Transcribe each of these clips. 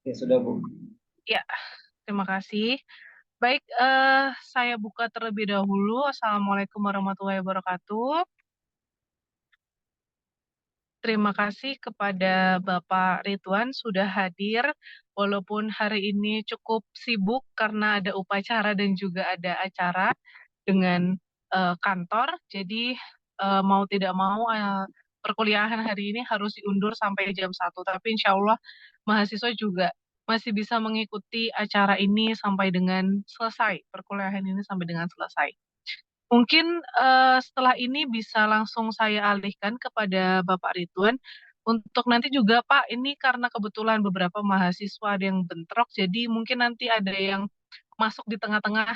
Ya sudah Bu. Ya, terima kasih. Baik, saya buka terlebih dahulu. Assalamualaikum warahmatullahi wabarakatuh. Terima kasih kepada Bapak Ridwan sudah hadir, walaupun hari ini cukup sibuk karena ada upacara dan juga ada acara dengan kantor. Jadi mau tidak mau perkuliahan hari ini harus diundur sampai jam 1. Tapi insya Allah mahasiswa juga masih bisa mengikuti acara ini sampai dengan selesai. Perkuliahan ini sampai dengan selesai. Mungkin setelah ini bisa langsung saya alihkan kepada Bapak Ridwan. Untuk nanti juga Pak, ini karena kebetulan beberapa mahasiswa ada yang bentrok, jadi mungkin nanti ada yang masuk di tengah-tengah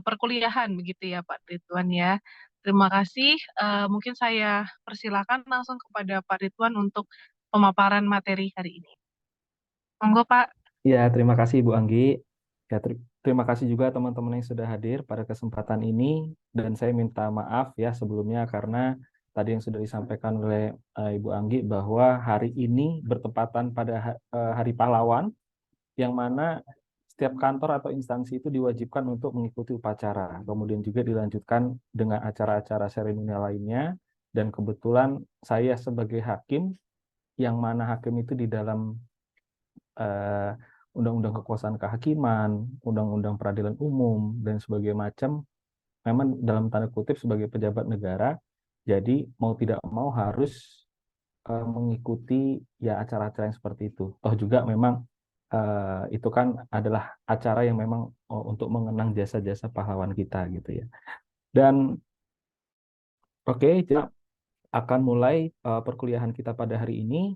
perkuliahan begitu ya Pak Ridwan ya. Terima kasih. Mungkin saya persilakan langsung kepada Pak Ridwan untuk pemaparan materi hari ini. Monggo Pak. Ya, terima kasih Bu Anggi. Ya, terima kasih juga teman-teman yang sudah hadir pada kesempatan ini. Dan saya minta maaf ya sebelumnya karena tadi yang sudah disampaikan oleh Ibu Anggi bahwa hari ini bertepatan pada Hari Pahlawan, yang mana setiap kantor atau instansi itu diwajibkan untuk mengikuti upacara. Kemudian juga dilanjutkan dengan acara-acara seremonial lainnya. Dan kebetulan saya sebagai hakim, yang mana hakim itu di dalam eh, undang-undang kekuasaan kehakiman, undang-undang peradilan umum, dan sebagainya macam, memang dalam tanda kutip sebagai pejabat negara, jadi mau tidak mau harus mengikuti ya acara-acara yang seperti itu. Toh juga memang itu kan adalah acara yang memang untuk mengenang jasa-jasa pahlawan kita gitu ya. Dan oke, kita akan mulai perkuliahan kita pada hari ini.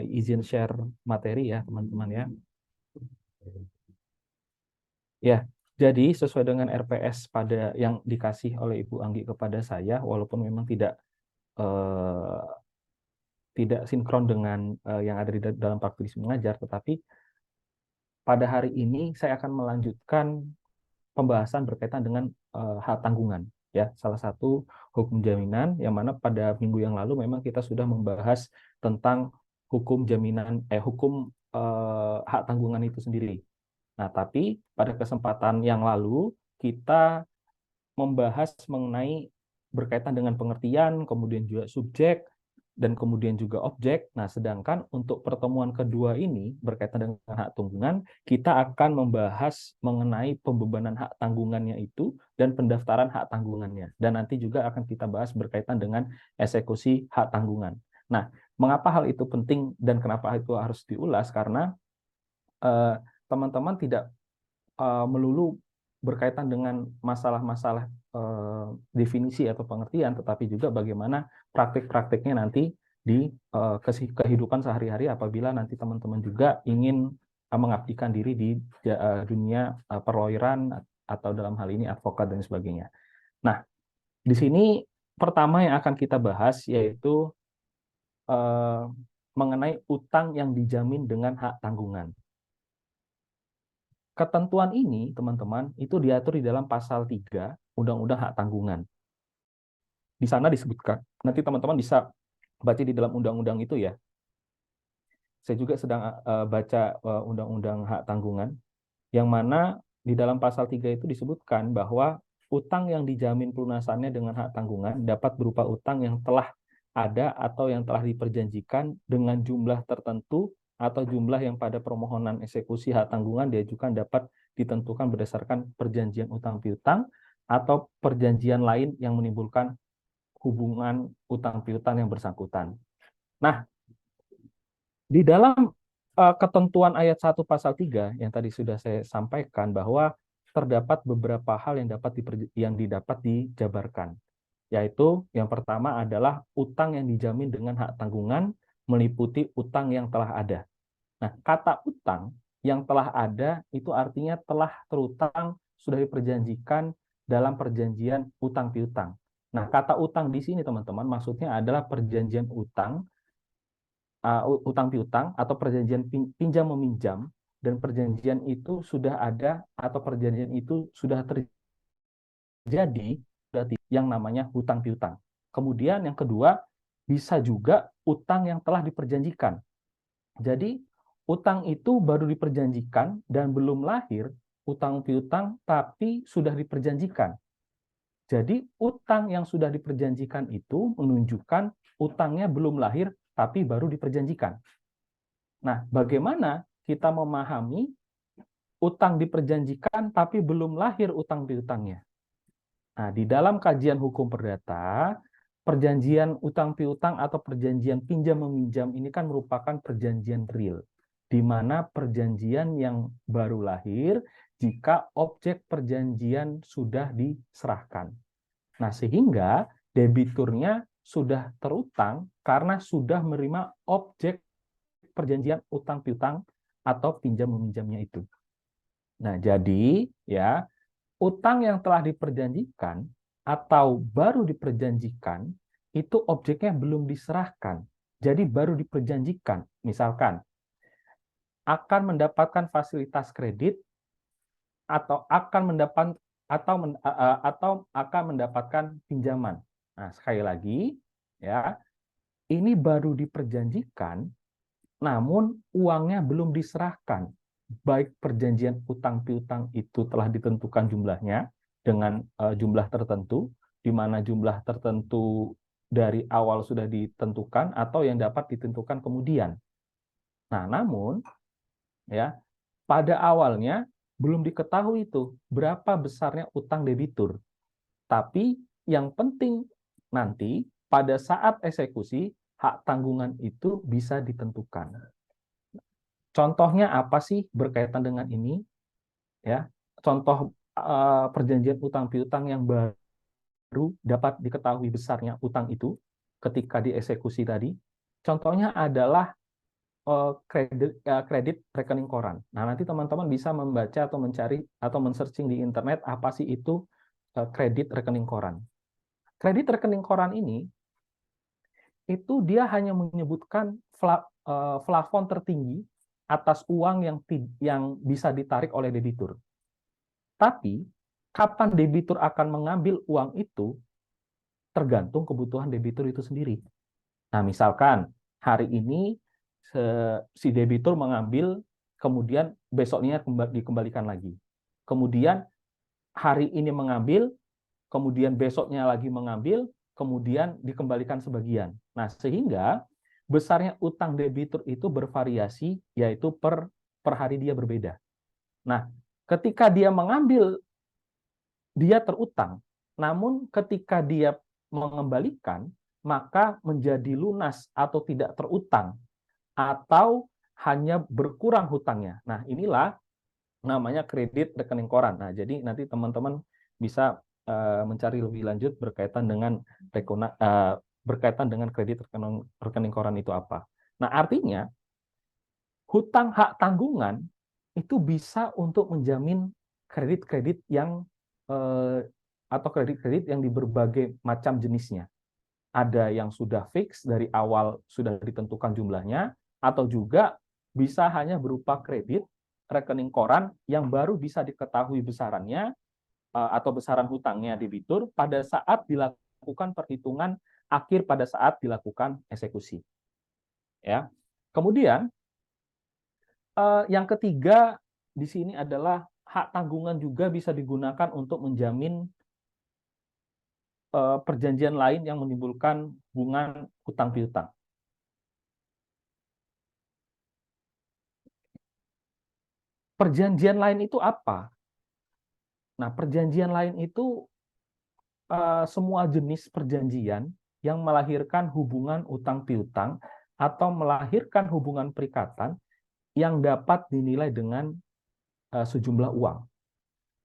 Izin share materi ya teman-teman ya. Ya, jadi sesuai dengan RPS pada yang dikasih oleh Ibu Anggi kepada saya, walaupun memang eh, tidak sinkron dengan yang ada di dalam praktik mengajar, tetapi pada hari ini saya akan melanjutkan pembahasan berkaitan dengan hak tanggungan. Ya, salah satu hukum jaminan yang mana pada minggu yang lalu memang kita sudah membahas tentang hukum jaminan, hak tanggungan itu sendiri. Nah, tapi pada kesempatan yang lalu kita membahas mengenai berkaitan dengan pengertian, kemudian juga subjek, dan kemudian juga objek. Nah, sedangkan untuk pertemuan kedua ini berkaitan dengan hak tanggungan, kita akan membahas mengenai pembebanan hak tanggungannya itu dan pendaftaran hak tanggungannya. Dan nanti juga akan kita bahas berkaitan dengan eksekusi hak tanggungan. Nah, mengapa hal itu penting dan kenapa itu harus diulas? Karena teman-teman tidak melulu berkaitan dengan masalah-masalah definisi atau pengertian, tetapi juga bagaimana praktik-praktiknya nanti di kehidupan sehari-hari apabila nanti teman-teman juga ingin mengabdikan diri di dunia perlawyeran atau dalam hal ini advokat dan sebagainya. Nah, di sini pertama yang akan kita bahas yaitu mengenai utang yang dijamin dengan hak tanggungan. Ketentuan ini, teman-teman, itu diatur di dalam pasal 3 Undang-Undang Hak Tanggungan. Di sana disebutkan, nanti teman-teman bisa baca di dalam undang-undang itu ya. Saya juga sedang baca Undang-Undang Hak Tanggungan, yang mana di dalam pasal 3 itu disebutkan bahwa utang yang dijamin pelunasannya dengan hak tanggungan dapat berupa utang yang telah ada atau yang telah diperjanjikan dengan jumlah tertentu atau jumlah yang pada permohonan eksekusi hak tanggungan diajukan dapat ditentukan berdasarkan perjanjian utang piutang atau perjanjian lain yang menimbulkan hubungan utang piutang yang bersangkutan. Nah, di dalam ketentuan ayat 1 pasal 3 yang tadi sudah saya sampaikan bahwa terdapat beberapa hal yang didapat dijabarkan, yaitu yang pertama adalah utang yang dijamin dengan hak tanggungan meliputi utang yang telah ada. Nah, kata utang yang telah ada itu artinya telah terutang, sudah diperjanjikan dalam perjanjian utang piutang. Nah, kata utang di sini teman-teman maksudnya adalah perjanjian utang piutang atau perjanjian pinjam meminjam, dan perjanjian itu sudah ada atau perjanjian itu sudah terjadi berarti yang namanya hutang piutang. Kemudian yang kedua bisa juga utang yang telah diperjanjikan. Jadi utang itu baru diperjanjikan dan belum lahir utang piutang, tapi sudah diperjanjikan. Jadi utang yang sudah diperjanjikan itu menunjukkan utangnya belum lahir tapi baru diperjanjikan. Nah, bagaimana kita memahami utang diperjanjikan tapi belum lahir utang piutangnya? Nah, di dalam kajian hukum perdata, perjanjian utang piutang atau perjanjian pinjam meminjam ini kan merupakan perjanjian real, di mana perjanjian yang baru lahir jika objek perjanjian sudah diserahkan. Nah, sehingga debiturnya sudah terutang karena sudah menerima objek perjanjian utang piutang atau pinjam meminjamnya itu. Nah, jadi ya, utang yang telah diperjanjikan atau baru diperjanjikan itu objeknya belum diserahkan. Jadi baru diperjanjikan. Misalkan akan mendapatkan fasilitas kredit atau akan mendapatkan pinjaman. Nah, sekali lagi ya, ini baru diperjanjikan namun uangnya belum diserahkan. Baik perjanjian utang piutang itu telah ditentukan jumlahnya dengan jumlah tertentu, di mana jumlah tertentu dari awal sudah ditentukan atau yang dapat ditentukan kemudian. Nah, namun ya, pada awalnya belum diketahui itu berapa besarnya utang debitur. Tapi yang penting nanti pada saat eksekusi hak tanggungan itu bisa ditentukan. Contohnya apa sih berkaitan dengan ini? Ya, contoh perjanjian utang piutang yang baru dapat diketahui besarnya utang itu ketika dieksekusi tadi. Contohnya adalah kredit rekening koran. Nah, nanti teman-teman bisa membaca atau mencari atau men-searching di internet apa sih itu kredit rekening koran. Kredit rekening koran ini itu dia hanya menyebutkan plafon tertinggi atas uang yang bisa ditarik oleh debitur. Tapi kapan debitur akan mengambil uang itu tergantung kebutuhan debitur itu sendiri. Nah, misalkan hari ini si debitur mengambil, kemudian besoknya dikembalikan lagi. Kemudian hari ini mengambil, kemudian besoknya lagi mengambil, kemudian dikembalikan sebagian. Nah, sehingga besarnya utang debitur itu bervariasi, yaitu per hari dia berbeda. Nah, ketika dia mengambil, dia terutang. Namun ketika dia mengembalikan, maka menjadi lunas atau tidak terutang, atau hanya berkurang hutangnya. Nah, inilah namanya kredit rekening koran. Nah, jadi nanti teman-teman bisa mencari lebih lanjut berkaitan dengan kredit rekening koran itu apa. Nah, artinya hutang hak tanggungan itu bisa untuk menjamin kredit-kredit yang atau kredit-kredit yang di berbagai macam jenisnya. Ada yang sudah fix dari awal sudah ditentukan jumlahnya, atau juga bisa hanya berupa kredit rekening koran yang baru bisa diketahui besarannya atau besaran hutangnya debitur pada saat dilakukan perhitungan akhir pada saat dilakukan eksekusi. Ya. Kemudian yang ketiga di sini adalah hak tanggungan juga bisa digunakan untuk menjamin perjanjian lain yang menimbulkan hubungan hutang piutang. Perjanjian lain itu apa? Nah, perjanjian lain itu semua jenis perjanjian yang melahirkan hubungan utang piutang atau melahirkan hubungan perikatan yang dapat dinilai dengan sejumlah uang.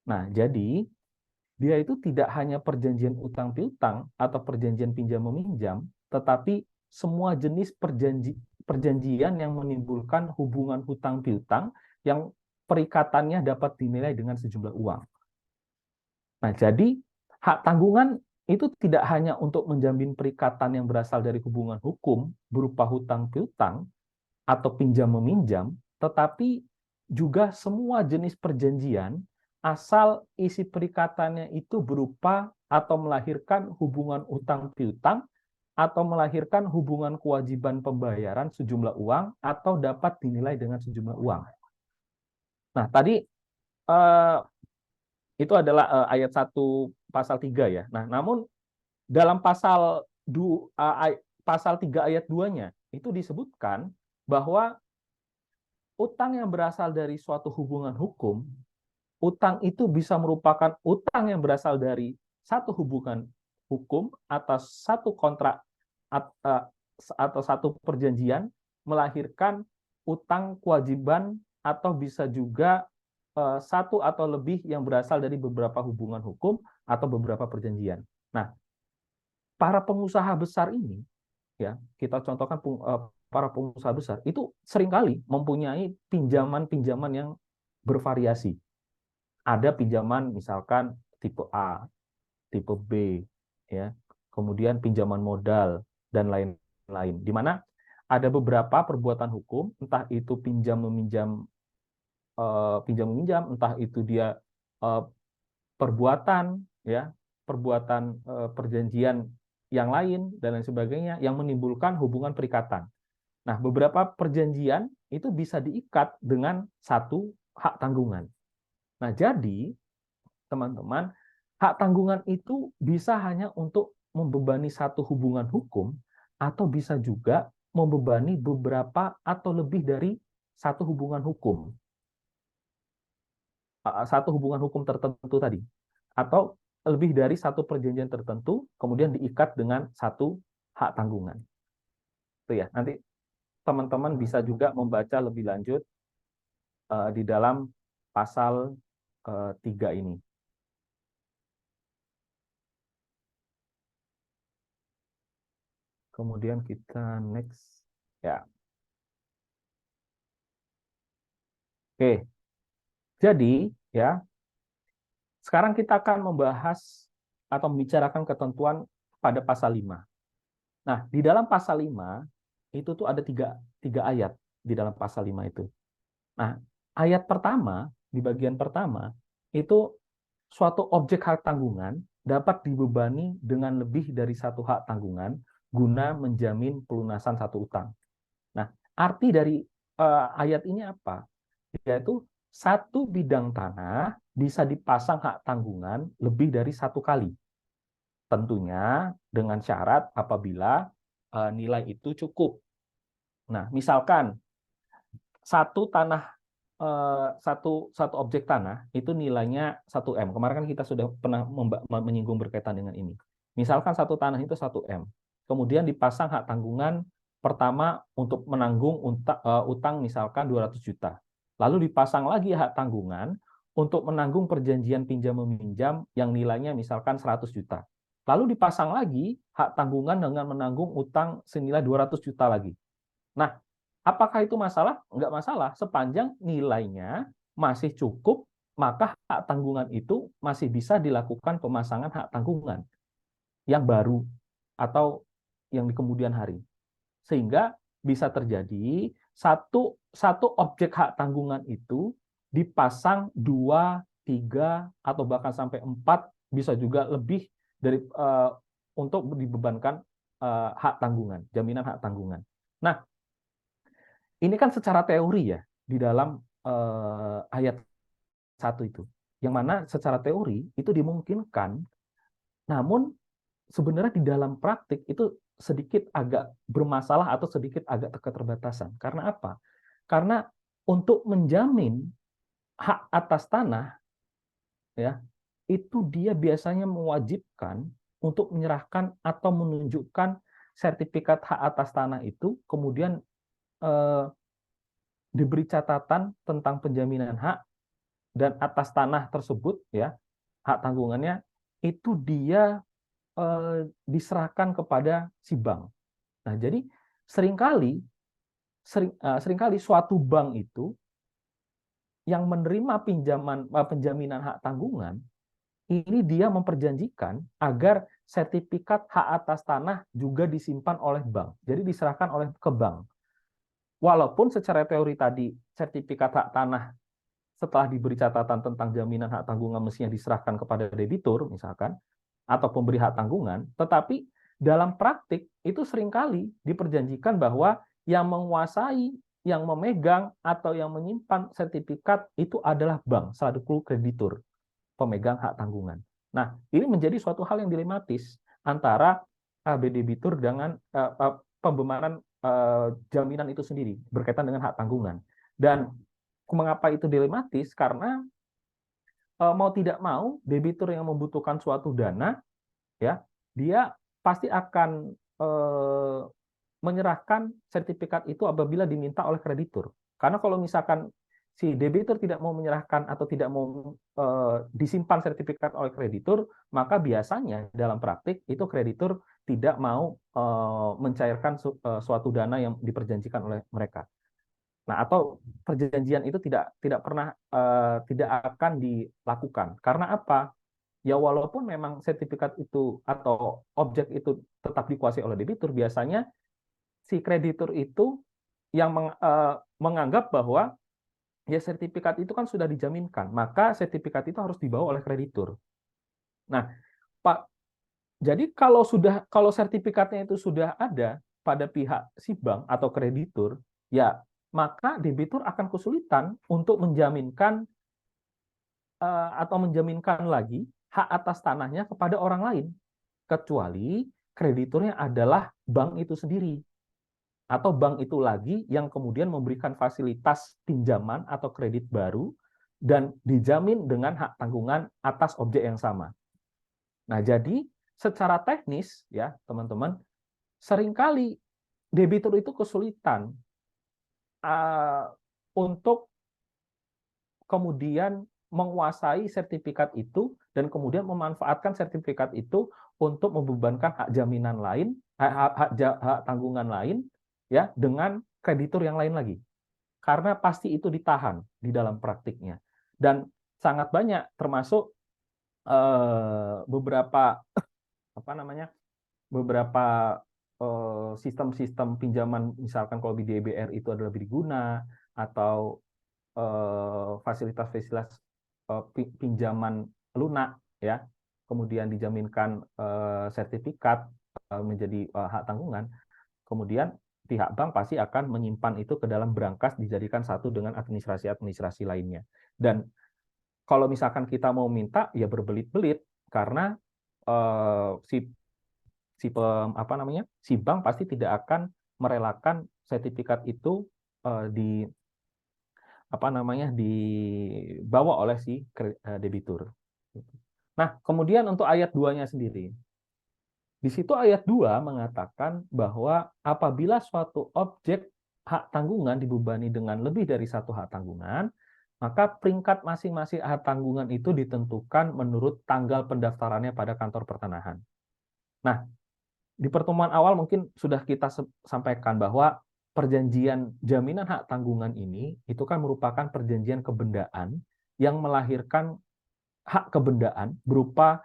Nah, jadi dia itu tidak hanya perjanjian utang piutang atau perjanjian pinjam meminjam, tetapi semua jenis perjanjian yang menimbulkan hubungan hutang piutang yang perikatannya dapat dinilai dengan sejumlah uang. Nah, jadi hak tanggungan itu tidak hanya untuk menjamin perikatan yang berasal dari hubungan hukum berupa hutang piutang atau pinjam meminjam, tetapi juga semua jenis perjanjian asal isi perikatannya itu berupa atau melahirkan hubungan utang piutang atau melahirkan hubungan kewajiban pembayaran sejumlah uang atau dapat dinilai dengan sejumlah uang. Nah, tadi itu adalah ayat 1 pasal 3 ya. Nah, namun dalam pasal 3 ayat 2-nya itu disebutkan bahwa utang yang berasal dari suatu hubungan hukum, utang itu bisa merupakan utang yang berasal dari satu hubungan hukum atas satu kontrak atau satu perjanjian, melahirkan utang kewajiban atau bisa juga satu atau lebih yang berasal dari beberapa hubungan hukum atau beberapa perjanjian. Nah, para pengusaha besar ini, ya kita contohkan para pengusaha besar itu seringkali mempunyai pinjaman-pinjaman yang bervariasi. Ada pinjaman misalkan tipe A, tipe B, ya, kemudian pinjaman modal dan lain-lain. Di mana ada beberapa perbuatan hukum, entah itu pinjam meminjam, entah itu dia perbuatan, ya, perbuatan perjanjian yang lain dan lain sebagainya yang menimbulkan hubungan perikatan. Nah, beberapa perjanjian itu bisa diikat dengan satu hak tanggungan. Nah, jadi teman-teman, hak tanggungan itu bisa hanya untuk membebani satu hubungan hukum atau bisa juga membebani beberapa atau lebih dari satu hubungan hukum. Satu hubungan hukum tertentu tadi. Atau lebih dari satu perjanjian tertentu, kemudian diikat dengan satu hak tanggungan. Itu ya, nanti teman-teman bisa juga membaca lebih lanjut di dalam pasal 3 ini. Kemudian kita next. Ya. Oke. Jadi, ya, sekarang kita akan membahas atau membicarakan ketentuan pada pasal 5. Nah, di dalam pasal 5 itu tuh ada tiga ayat di dalam pasal 5 itu. Nah, ayat pertama, di bagian pertama, itu suatu objek hak tanggungan dapat dibebani dengan lebih dari satu hak tanggungan guna menjamin pelunasan satu utang. Nah, arti dari ayat ini apa? Yaitu satu bidang tanah bisa dipasang hak tanggungan lebih dari satu kali. Tentunya dengan syarat apabila nilai itu cukup. Nah, misalkan satu tanah satu objek tanah itu nilainya 1 M. Kemarin kan kita sudah pernah menyinggung berkaitan dengan ini. Misalkan satu tanah itu 1 M. Kemudian dipasang hak tanggungan pertama untuk menanggung utang misalkan 200 juta. Lalu dipasang lagi hak tanggungan untuk menanggung perjanjian pinjam meminjam yang nilainya misalkan 100 juta. Lalu dipasang lagi hak tanggungan dengan menanggung utang senilai 200 juta lagi. Nah, apakah itu masalah? Enggak masalah, sepanjang nilainya masih cukup, maka hak tanggungan itu masih bisa dilakukan pemasangan hak tanggungan yang baru atau yang di kemudian hari. Sehingga bisa terjadi satu objek hak tanggungan itu dipasang 2, 3, atau bahkan sampai 4, bisa juga lebih dari untuk dibebankan hak tanggungan, jaminan hak tanggungan. Nah, ini kan secara teori ya, di dalam ayat 1 itu. Yang mana secara teori itu dimungkinkan, namun sebenarnya di dalam praktik itu sedikit agak bermasalah atau sedikit agak keterbatasan. Karena apa? Karena untuk menjamin hak atas tanah, ya, itu dia biasanya mewajibkan untuk menyerahkan atau menunjukkan sertifikat hak atas tanah itu, kemudian diberi catatan tentang penjaminan hak, dan atas tanah tersebut, ya, hak tanggungannya itu dia diserahkan kepada si bank. Nah, jadi seringkali suatu bank itu yang menerima penjaminan hak tanggungan ini dia memperjanjikan agar sertifikat hak atas tanah juga disimpan oleh bank. Jadi diserahkan oleh ke bank. Walaupun secara teori tadi sertifikat hak tanah setelah diberi catatan tentang jaminan hak tanggungan mestinya diserahkan kepada debitur misalkan atau pemberi hak tanggungan, tetapi dalam praktik itu seringkali diperjanjikan bahwa yang menguasai, yang memegang atau yang menyimpan sertifikat itu adalah bank selaku kreditur pemegang hak tanggungan. Nah, ini menjadi suatu hal yang dilematis antara debitur dengan pembebanan jaminan itu sendiri berkaitan dengan hak tanggungan. Dan mengapa itu dilematis? Karena mau tidak mau debitur yang membutuhkan suatu dana, ya, dia pasti akan menyerahkan sertifikat itu apabila diminta oleh kreditur. Karena kalau misalkan si debitur tidak mau menyerahkan atau tidak mau disimpan sertifikat oleh kreditur, maka biasanya dalam praktik itu kreditur tidak mau mencairkan suatu dana yang diperjanjikan oleh mereka. Nah, atau perjanjian itu tidak pernah tidak akan dilakukan. Karena apa? Ya walaupun memang sertifikat itu atau objek itu tetap dikuasai oleh debitur, biasanya si kreditur itu yang menganggap bahwa ya sertifikat itu kan sudah dijaminkan, maka sertifikat itu harus dibawa oleh kreditur. Nah, Pak, jadi kalau sertifikatnya itu sudah ada pada pihak si bank atau kreditur, ya maka debitur akan kesulitan untuk menjaminkan atau menjaminkan lagi hak atas tanahnya kepada orang lain, kecuali krediturnya adalah bank itu sendiri. Atau bank itu lagi yang kemudian memberikan fasilitas pinjaman atau kredit baru dan dijamin dengan hak tanggungan atas objek yang sama. Nah, jadi secara teknis ya, teman-teman, seringkali debitur itu kesulitan untuk kemudian menguasai sertifikat itu dan kemudian memanfaatkan sertifikat itu untuk membebankan hak jaminan lain, hak tanggungan lain ya dengan kreditur yang lain lagi. Karena pasti itu ditahan di dalam praktiknya. Dan sangat banyak termasuk beberapa beberapa sistem-sistem pinjaman, misalkan kalau di DBR itu adalah lebih diguna, atau fasilitas-fasilitas pinjaman lunak ya, kemudian dijaminkan sertifikat menjadi hak tanggungan, kemudian pihak bank pasti akan menyimpan itu ke dalam brankas dijadikan satu dengan administrasi-administrasi lainnya. Dan kalau misalkan kita mau minta ya berbelit-belit karena si si bank pasti tidak akan merelakan sertifikat itu di dibawa oleh si debitur. Nah, kemudian untuk ayat 2-nya sendiri. Di situ ayat 2 mengatakan bahwa apabila suatu objek hak tanggungan dibebani dengan lebih dari satu hak tanggungan, maka peringkat masing-masing hak tanggungan itu ditentukan menurut tanggal pendaftarannya pada kantor pertanahan. Nah, di pertemuan awal mungkin sudah kita sampaikan bahwa perjanjian jaminan hak tanggungan ini itu kan merupakan perjanjian kebendaan yang melahirkan hak kebendaan berupa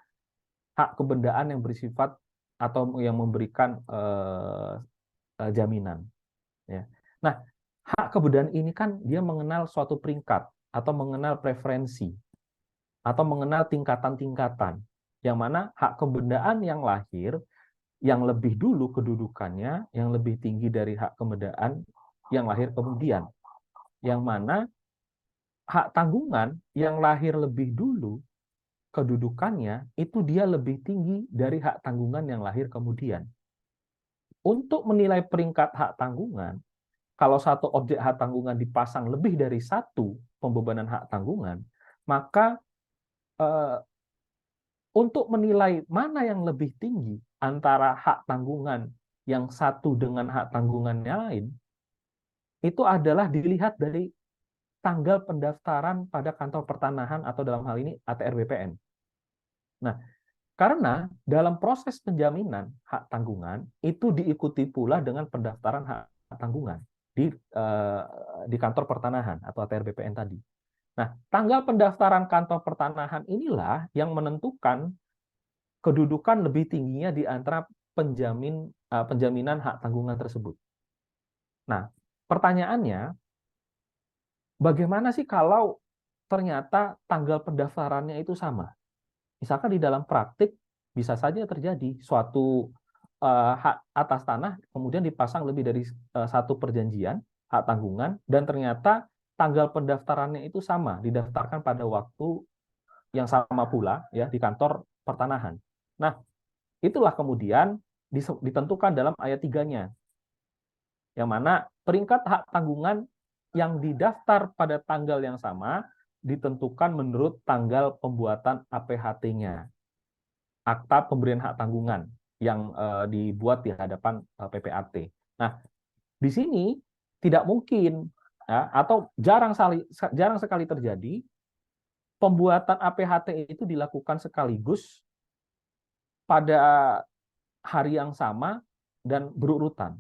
hak kebendaan yang bersifat atau yang memberikan jaminan. Ya. Nah, hak kebendaan ini kan dia mengenal suatu peringkat atau mengenal preferensi atau mengenal tingkatan-tingkatan, yang mana hak kebendaan yang lahir yang lebih dulu kedudukannya, yang lebih tinggi dari hak kebendaan yang lahir kemudian. Yang mana hak tanggungan yang lahir lebih dulu kedudukannya itu dia lebih tinggi dari hak tanggungan yang lahir kemudian. Untuk menilai peringkat hak tanggungan, kalau satu objek hak tanggungan dipasang lebih dari satu pembebanan hak tanggungan, maka untuk menilai mana yang lebih tinggi antara hak tanggungan yang satu dengan hak tanggungan yang lain, itu adalah dilihat dari tanggal pendaftaran pada kantor pertanahan atau dalam hal ini ATR BPN. Nah, karena dalam proses penjaminan hak tanggungan itu diikuti pula dengan pendaftaran hak tanggungan di kantor pertanahan atau ATR BPN tadi. Nah, tanggal pendaftaran kantor pertanahan inilah yang menentukan kedudukan lebih tingginya di antara penjaminan hak tanggungan tersebut. Nah, pertanyaannya, bagaimana sih kalau ternyata tanggal pendaftarannya itu sama? Misalkan di dalam praktik bisa saja terjadi suatu hak atas tanah kemudian dipasang lebih dari satu perjanjian hak tanggungan, dan ternyata tanggal pendaftarannya itu sama, didaftarkan pada waktu yang sama pula ya di kantor pertanahan. Nah, itulah kemudian ditentukan dalam ayat 3-nya, yang mana peringkat hak tanggungan yang didaftar pada tanggal yang sama ditentukan menurut tanggal pembuatan APHT-nya, akta pemberian hak tanggungan yang dibuat di hadapan PPAT. Nah, di sini tidak mungkin ya, atau jarang sekali terjadi pembuatan APHT itu dilakukan sekaligus pada hari yang sama dan berurutan.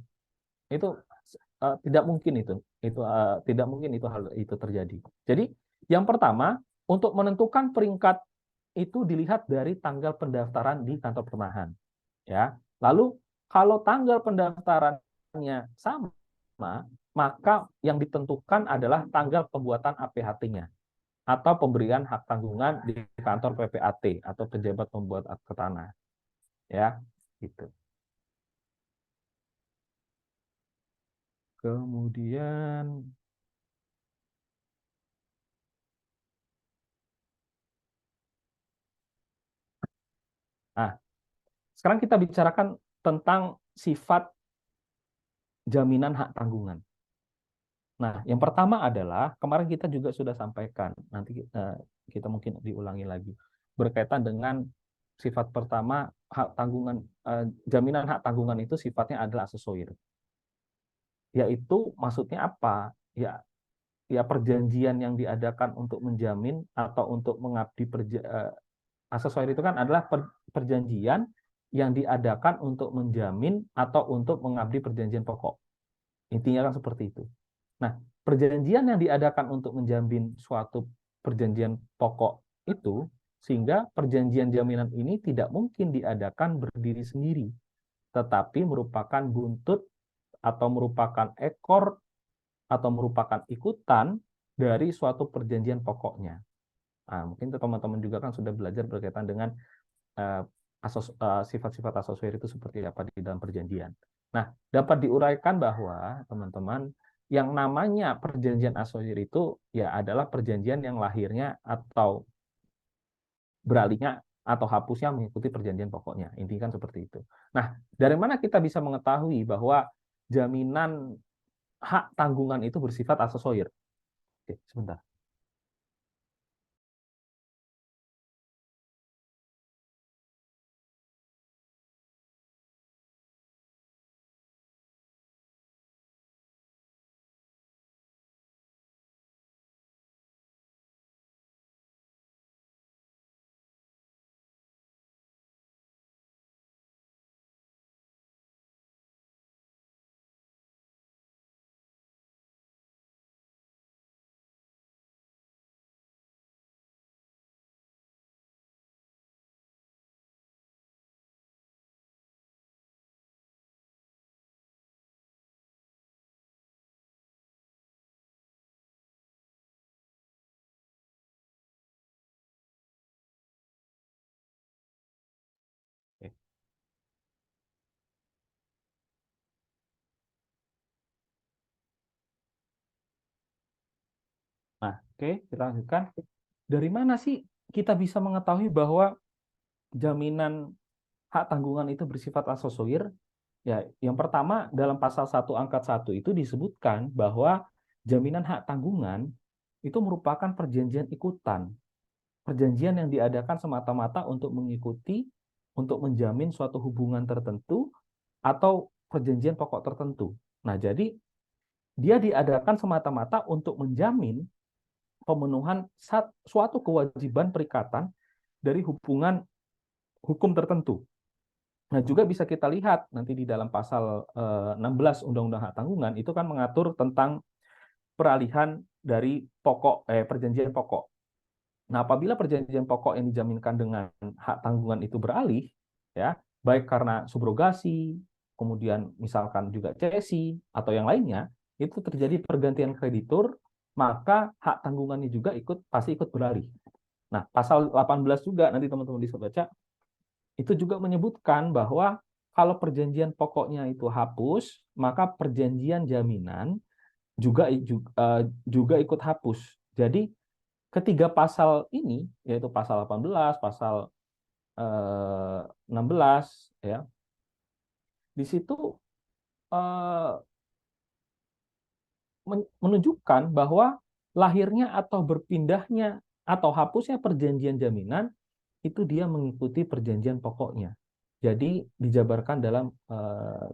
Itu tidak mungkin tidak mungkin hal itu terjadi. Jadi yang pertama, untuk menentukan peringkat itu dilihat dari tanggal pendaftaran di kantor pertanahan, ya. Lalu kalau tanggal pendaftarannya sama, maka yang ditentukan adalah tanggal pembuatan APHT-nya atau pemberian hak tanggungan di kantor PPAT atau pejabat pembuat akte tanah, ya, gitu. Kemudian sekarang kita bicarakan tentang sifat jaminan hak tanggungan. Nah, yang pertama adalah kemarin kita juga sudah sampaikan, nanti kita mungkin diulangi lagi, berkaitan dengan sifat pertama hak tanggungan, jaminan hak tanggungan itu sifatnya adalah aksesorir. Yaitu maksudnya apa? Ya perjanjian yang diadakan untuk menjamin atau untuk mengabdi aksesorir itu kan adalah perjanjian yang diadakan untuk menjamin atau untuk mengabdi perjanjian pokok. Intinya kan seperti itu. Nah, perjanjian yang diadakan untuk menjamin suatu perjanjian pokok itu, sehingga perjanjian jaminan ini tidak mungkin diadakan berdiri sendiri, tetapi merupakan buntut atau merupakan ekor atau merupakan ikutan dari suatu perjanjian pokoknya. Nah, mungkin teman-teman juga kan sudah belajar berkaitan dengan sifat-sifat asosier itu seperti apa di dalam perjanjian. Nah, dapat diuraikan bahwa teman-teman, yang namanya perjanjian asosier itu ya adalah perjanjian yang lahirnya atau beralihnya atau hapusnya mengikuti perjanjian pokoknya. Intinya kan seperti itu. Nah, dari mana kita bisa mengetahui bahwa jaminan hak tanggungan itu bersifat asosier? Oke, sebentar. Oke. Nah, oke, kita lanjutkan. Dari mana sih kita bisa mengetahui bahwa jaminan hak tanggungan itu bersifat asosier? Ya, yang pertama dalam pasal 1 angkat 1 itu disebutkan bahwa jaminan hak tanggungan itu merupakan perjanjian ikutan. Perjanjian yang diadakan semata-mata untuk mengikuti, untuk menjamin suatu hubungan tertentu atau perjanjian pokok tertentu. Nah, jadi dia diadakan semata-mata untuk menjamin pemenuhan suatu kewajiban perikatan dari hubungan hukum tertentu. Nah, juga bisa kita lihat nanti di dalam pasal 16 Undang-Undang Hak Tanggungan itu kan mengatur tentang peralihan dari perjanjian pokok. Nah, apabila perjanjian pokok yang dijaminkan dengan hak tanggungan itu beralih, ya, baik karena subrogasi, kemudian misalkan juga cesi atau yang lainnya, itu terjadi pergantian kreditur, maka hak tanggungannya juga pasti ikut beralih. Nah, pasal 18 juga nanti teman-teman bisa baca, itu juga menyebutkan bahwa kalau perjanjian pokoknya itu hapus, maka perjanjian jaminan juga ikut hapus. Jadi ketiga pasal ini, yaitu pasal 18, pasal 16, ya, di situ eh, menunjukkan bahwa lahirnya atau berpindahnya atau hapusnya perjanjian jaminan itu dia mengikuti perjanjian pokoknya. Jadi dijabarkan dalam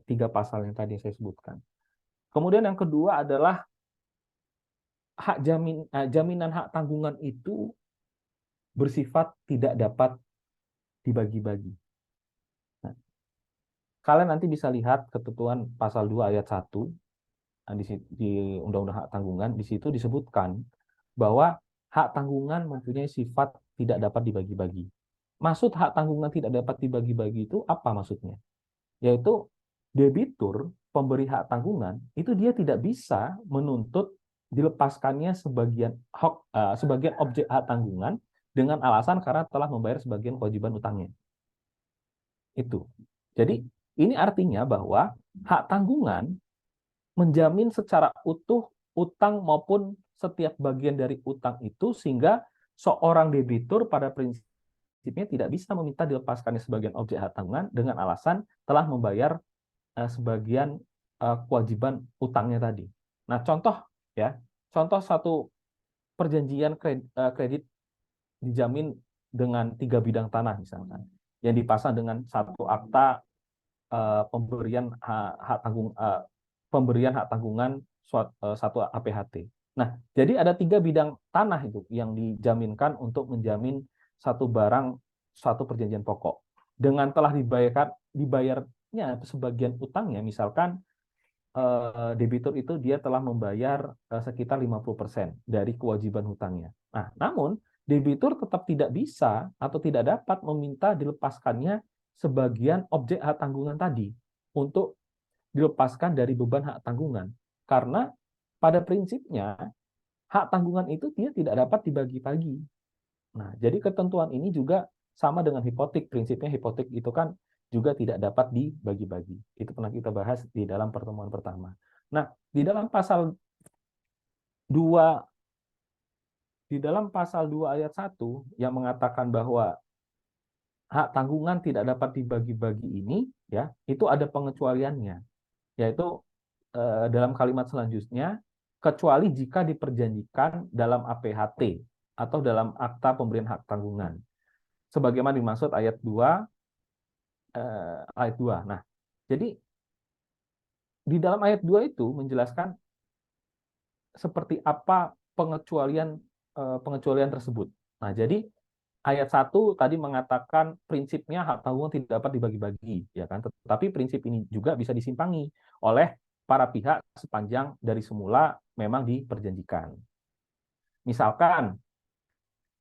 tiga pasal yang tadi saya sebutkan. Kemudian yang kedua adalah jaminan hak tanggungan itu bersifat tidak dapat dibagi-bagi. Nah, kalian nanti bisa lihat ketentuan pasal 2 ayat 1 di Undang-Undang Hak Tanggungan, di situ disebutkan bahwa hak tanggungan mempunyai sifat tidak dapat dibagi-bagi. Maksud hak tanggungan tidak dapat dibagi-bagi itu apa maksudnya? Yaitu debitur, pemberi hak tanggungan, itu dia tidak bisa menuntut dilepaskannya sebagian objek hak tanggungan dengan alasan karena telah membayar sebagian kewajiban utangnya. Itu. Jadi ini artinya bahwa hak tanggungan menjamin secara utuh utang maupun setiap bagian dari utang itu, sehingga seorang debitur pada prinsipnya tidak bisa meminta dilepaskannya sebagian objek hak tanggungan dengan alasan telah membayar sebagian kewajiban utangnya tadi. Nah, contoh satu perjanjian kredit dijamin dengan 3 bidang tanah misalkan, yang dipasang dengan satu akta pemberian hak tanggungan satu APHT. Nah, jadi ada 3 bidang tanah itu yang dijaminkan untuk menjamin satu barang, satu perjanjian pokok. Dengan telah dibayarnya sebagian utangnya, misalkan debitur itu dia telah membayar sekitar 50% dari kewajiban hutangnya. Nah, namun debitur tetap tidak bisa atau tidak dapat meminta dilepaskannya sebagian objek hak tanggungan tadi untuk dilepaskan dari beban hak tanggungan. Karena pada prinsipnya hak tanggungan itu dia tidak dapat dibagi-bagi. Nah, jadi ketentuan ini juga sama dengan hipotek. Prinsipnya hipotek itu kan juga tidak dapat dibagi-bagi. Itu pernah kita bahas di dalam pertemuan pertama. Nah, di dalam pasal 2 ayat 1 yang mengatakan bahwa hak tanggungan tidak dapat dibagi-bagi ini, ya, itu ada pengecualiannya, yaitu dalam kalimat selanjutnya, kecuali jika diperjanjikan dalam APHT atau dalam akta pemberian hak tanggungan, sebagaimana dimaksud ayat 2. Nah, jadi di dalam ayat 2 itu menjelaskan seperti apa pengecualian tersebut. Nah, jadi ayat 1 tadi mengatakan prinsipnya hak tanggungan tidak dapat dibagi-bagi, ya kan? Tetapi prinsip ini juga bisa disimpangi oleh para pihak sepanjang dari semula memang diperjanjikan. Misalkan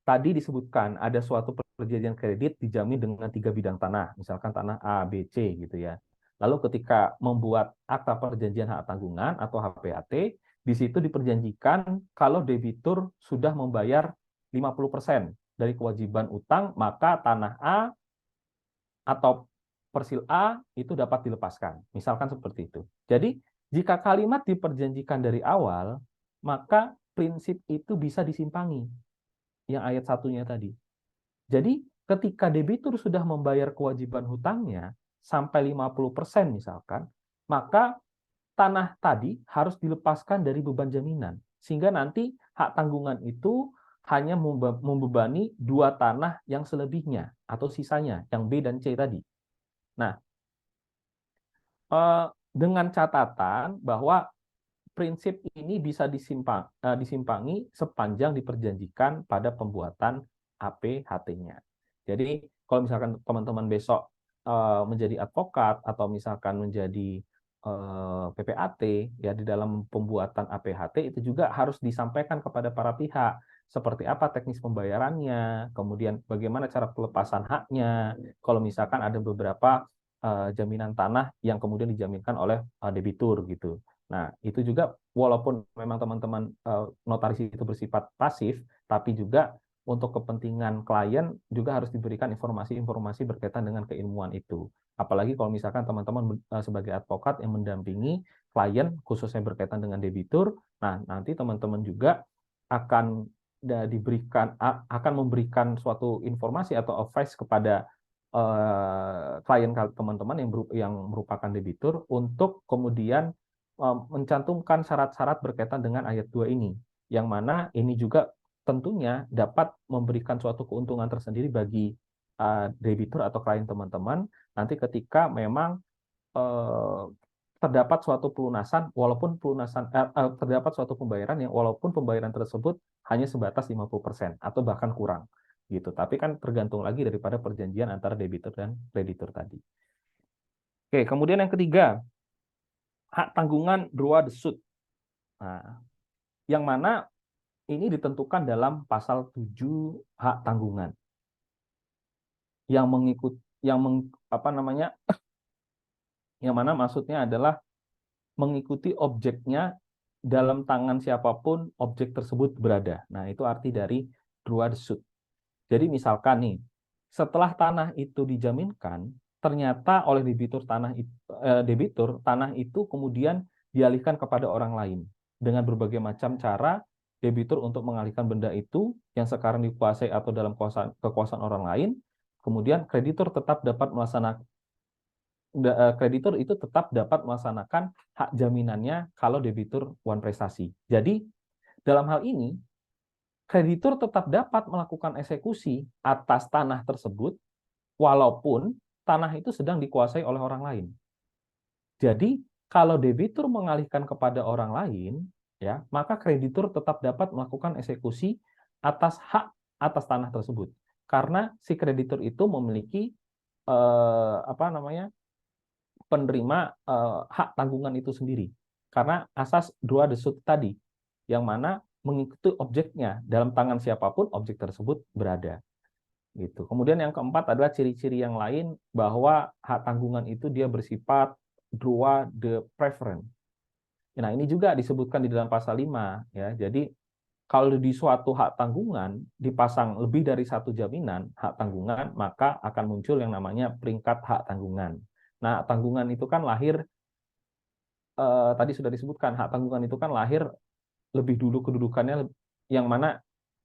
tadi disebutkan ada suatu perjanjian kredit dijamin dengan 3 bidang tanah, misalkan tanah A, B, C gitu ya. Lalu ketika membuat akta perjanjian hak tanggungan atau HPAT, di situ diperjanjikan kalau debitur sudah membayar 50% dari kewajiban utang, maka tanah A atau persil A itu dapat dilepaskan. Misalkan seperti itu. Jadi, jika kalimat diperjanjikan dari awal, maka prinsip itu bisa disimpangi. Yang ayat satunya tadi. Jadi, ketika debitur sudah membayar kewajiban hutangnya sampai 50% misalkan, maka tanah tadi harus dilepaskan dari beban jaminan. Sehingga nanti hak tanggungan itu hanya membebani 2 tanah yang selebihnya atau sisanya, yang B dan C tadi. Nah, dengan catatan bahwa prinsip ini bisa disimpangi sepanjang diperjanjikan pada pembuatan APHT-nya. Jadi, kalau misalkan teman-teman besok menjadi advokat atau misalkan menjadi PPAT, ya di dalam pembuatan APHT itu juga harus disampaikan kepada para pihak seperti apa teknis pembayarannya, kemudian bagaimana cara pelepasan haknya, kalau misalkan ada beberapa jaminan tanah yang kemudian dijaminkan oleh debitur gitu. Nah, itu juga walaupun memang teman-teman notaris itu bersifat pasif, tapi juga untuk kepentingan klien juga harus diberikan informasi-informasi berkaitan dengan keilmuan itu. Apalagi kalau misalkan teman-teman sebagai advokat yang mendampingi klien, khususnya berkaitan dengan debitur, nah nanti teman-teman juga akan akan memberikan suatu informasi atau advice kepada klien teman-teman yang merupakan debitur untuk kemudian mencantumkan syarat-syarat berkaitan dengan ayat 2 ini, yang mana ini juga tentunya dapat memberikan suatu keuntungan tersendiri bagi debitur atau klien teman-teman nanti ketika memang terdapat suatu pelunasan terdapat suatu pembayaran yang walaupun pembayaran tersebut hanya sebatas 50% atau bahkan kurang gitu. Tapi kan tergantung lagi daripada perjanjian antara debitur dan kreditur tadi. Oke, kemudian yang ketiga, hak tanggungan droit de suite. Nah, yang mana ini ditentukan dalam pasal 7 hak tanggungan yang yang mana maksudnya adalah mengikuti objeknya dalam tangan siapapun objek tersebut berada. Nah, itu arti dari droit de suite. Jadi misalkan nih, setelah tanah itu dijaminkan, ternyata oleh debitur tanah itu kemudian dialihkan kepada orang lain dengan berbagai macam cara debitur untuk mengalihkan benda itu yang sekarang dikuasai atau dalam kekuasaan orang lain, kemudian kreditur itu tetap dapat melaksanakan hak jaminannya kalau debitur wan prestasi. Jadi dalam hal ini kreditur tetap dapat melakukan eksekusi atas tanah tersebut walaupun tanah itu sedang dikuasai oleh orang lain. Jadi kalau debitur mengalihkan kepada orang lain, ya, maka kreditur tetap dapat melakukan eksekusi atas hak atas tanah tersebut. Karena si kreditur itu memiliki penerima hak tanggungan itu sendiri. Karena asas droit de suite tadi, yang mana mengikuti objeknya dalam tangan siapapun objek tersebut berada. Gitu. Kemudian yang keempat adalah ciri-ciri yang lain bahwa hak tanggungan itu dia bersifat droit de préférence. Nah, ini juga disebutkan di dalam pasal 5 ya. Jadi kalau di suatu hak tanggungan dipasang lebih dari satu jaminan hak tanggungan, maka akan muncul yang namanya peringkat hak tanggungan. Nah, tanggungan itu kan lahir tadi sudah disebutkan hak tanggungan itu kan lahir lebih dulu kedudukannya, yang mana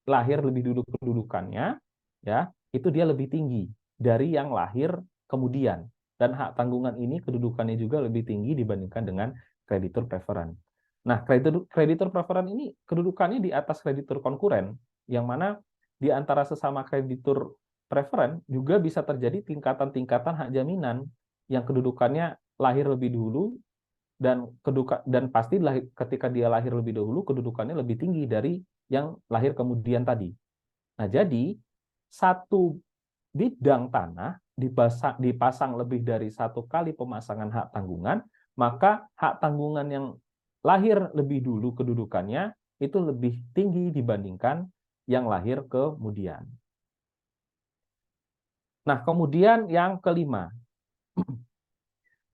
lahir lebih dulu kedudukannya ya itu dia lebih tinggi dari yang lahir kemudian, dan hak tanggungan ini kedudukannya juga lebih tinggi dibandingkan dengan kreditur preferan. Nah, kreditur preferan ini kedudukannya di atas kreditur konkuren, yang mana di antara sesama kreditur preferan juga bisa terjadi tingkatan-tingkatan hak jaminan yang kedudukannya lahir lebih dulu, dan pasti ketika dia lahir lebih dahulu kedudukannya lebih tinggi dari yang lahir kemudian tadi. Nah, jadi satu bidang tanah dipasang lebih dari satu kali pemasangan hak tanggungan, maka hak tanggungan yang lahir lebih dulu kedudukannya itu lebih tinggi dibandingkan yang lahir kemudian. Nah, kemudian yang kelima,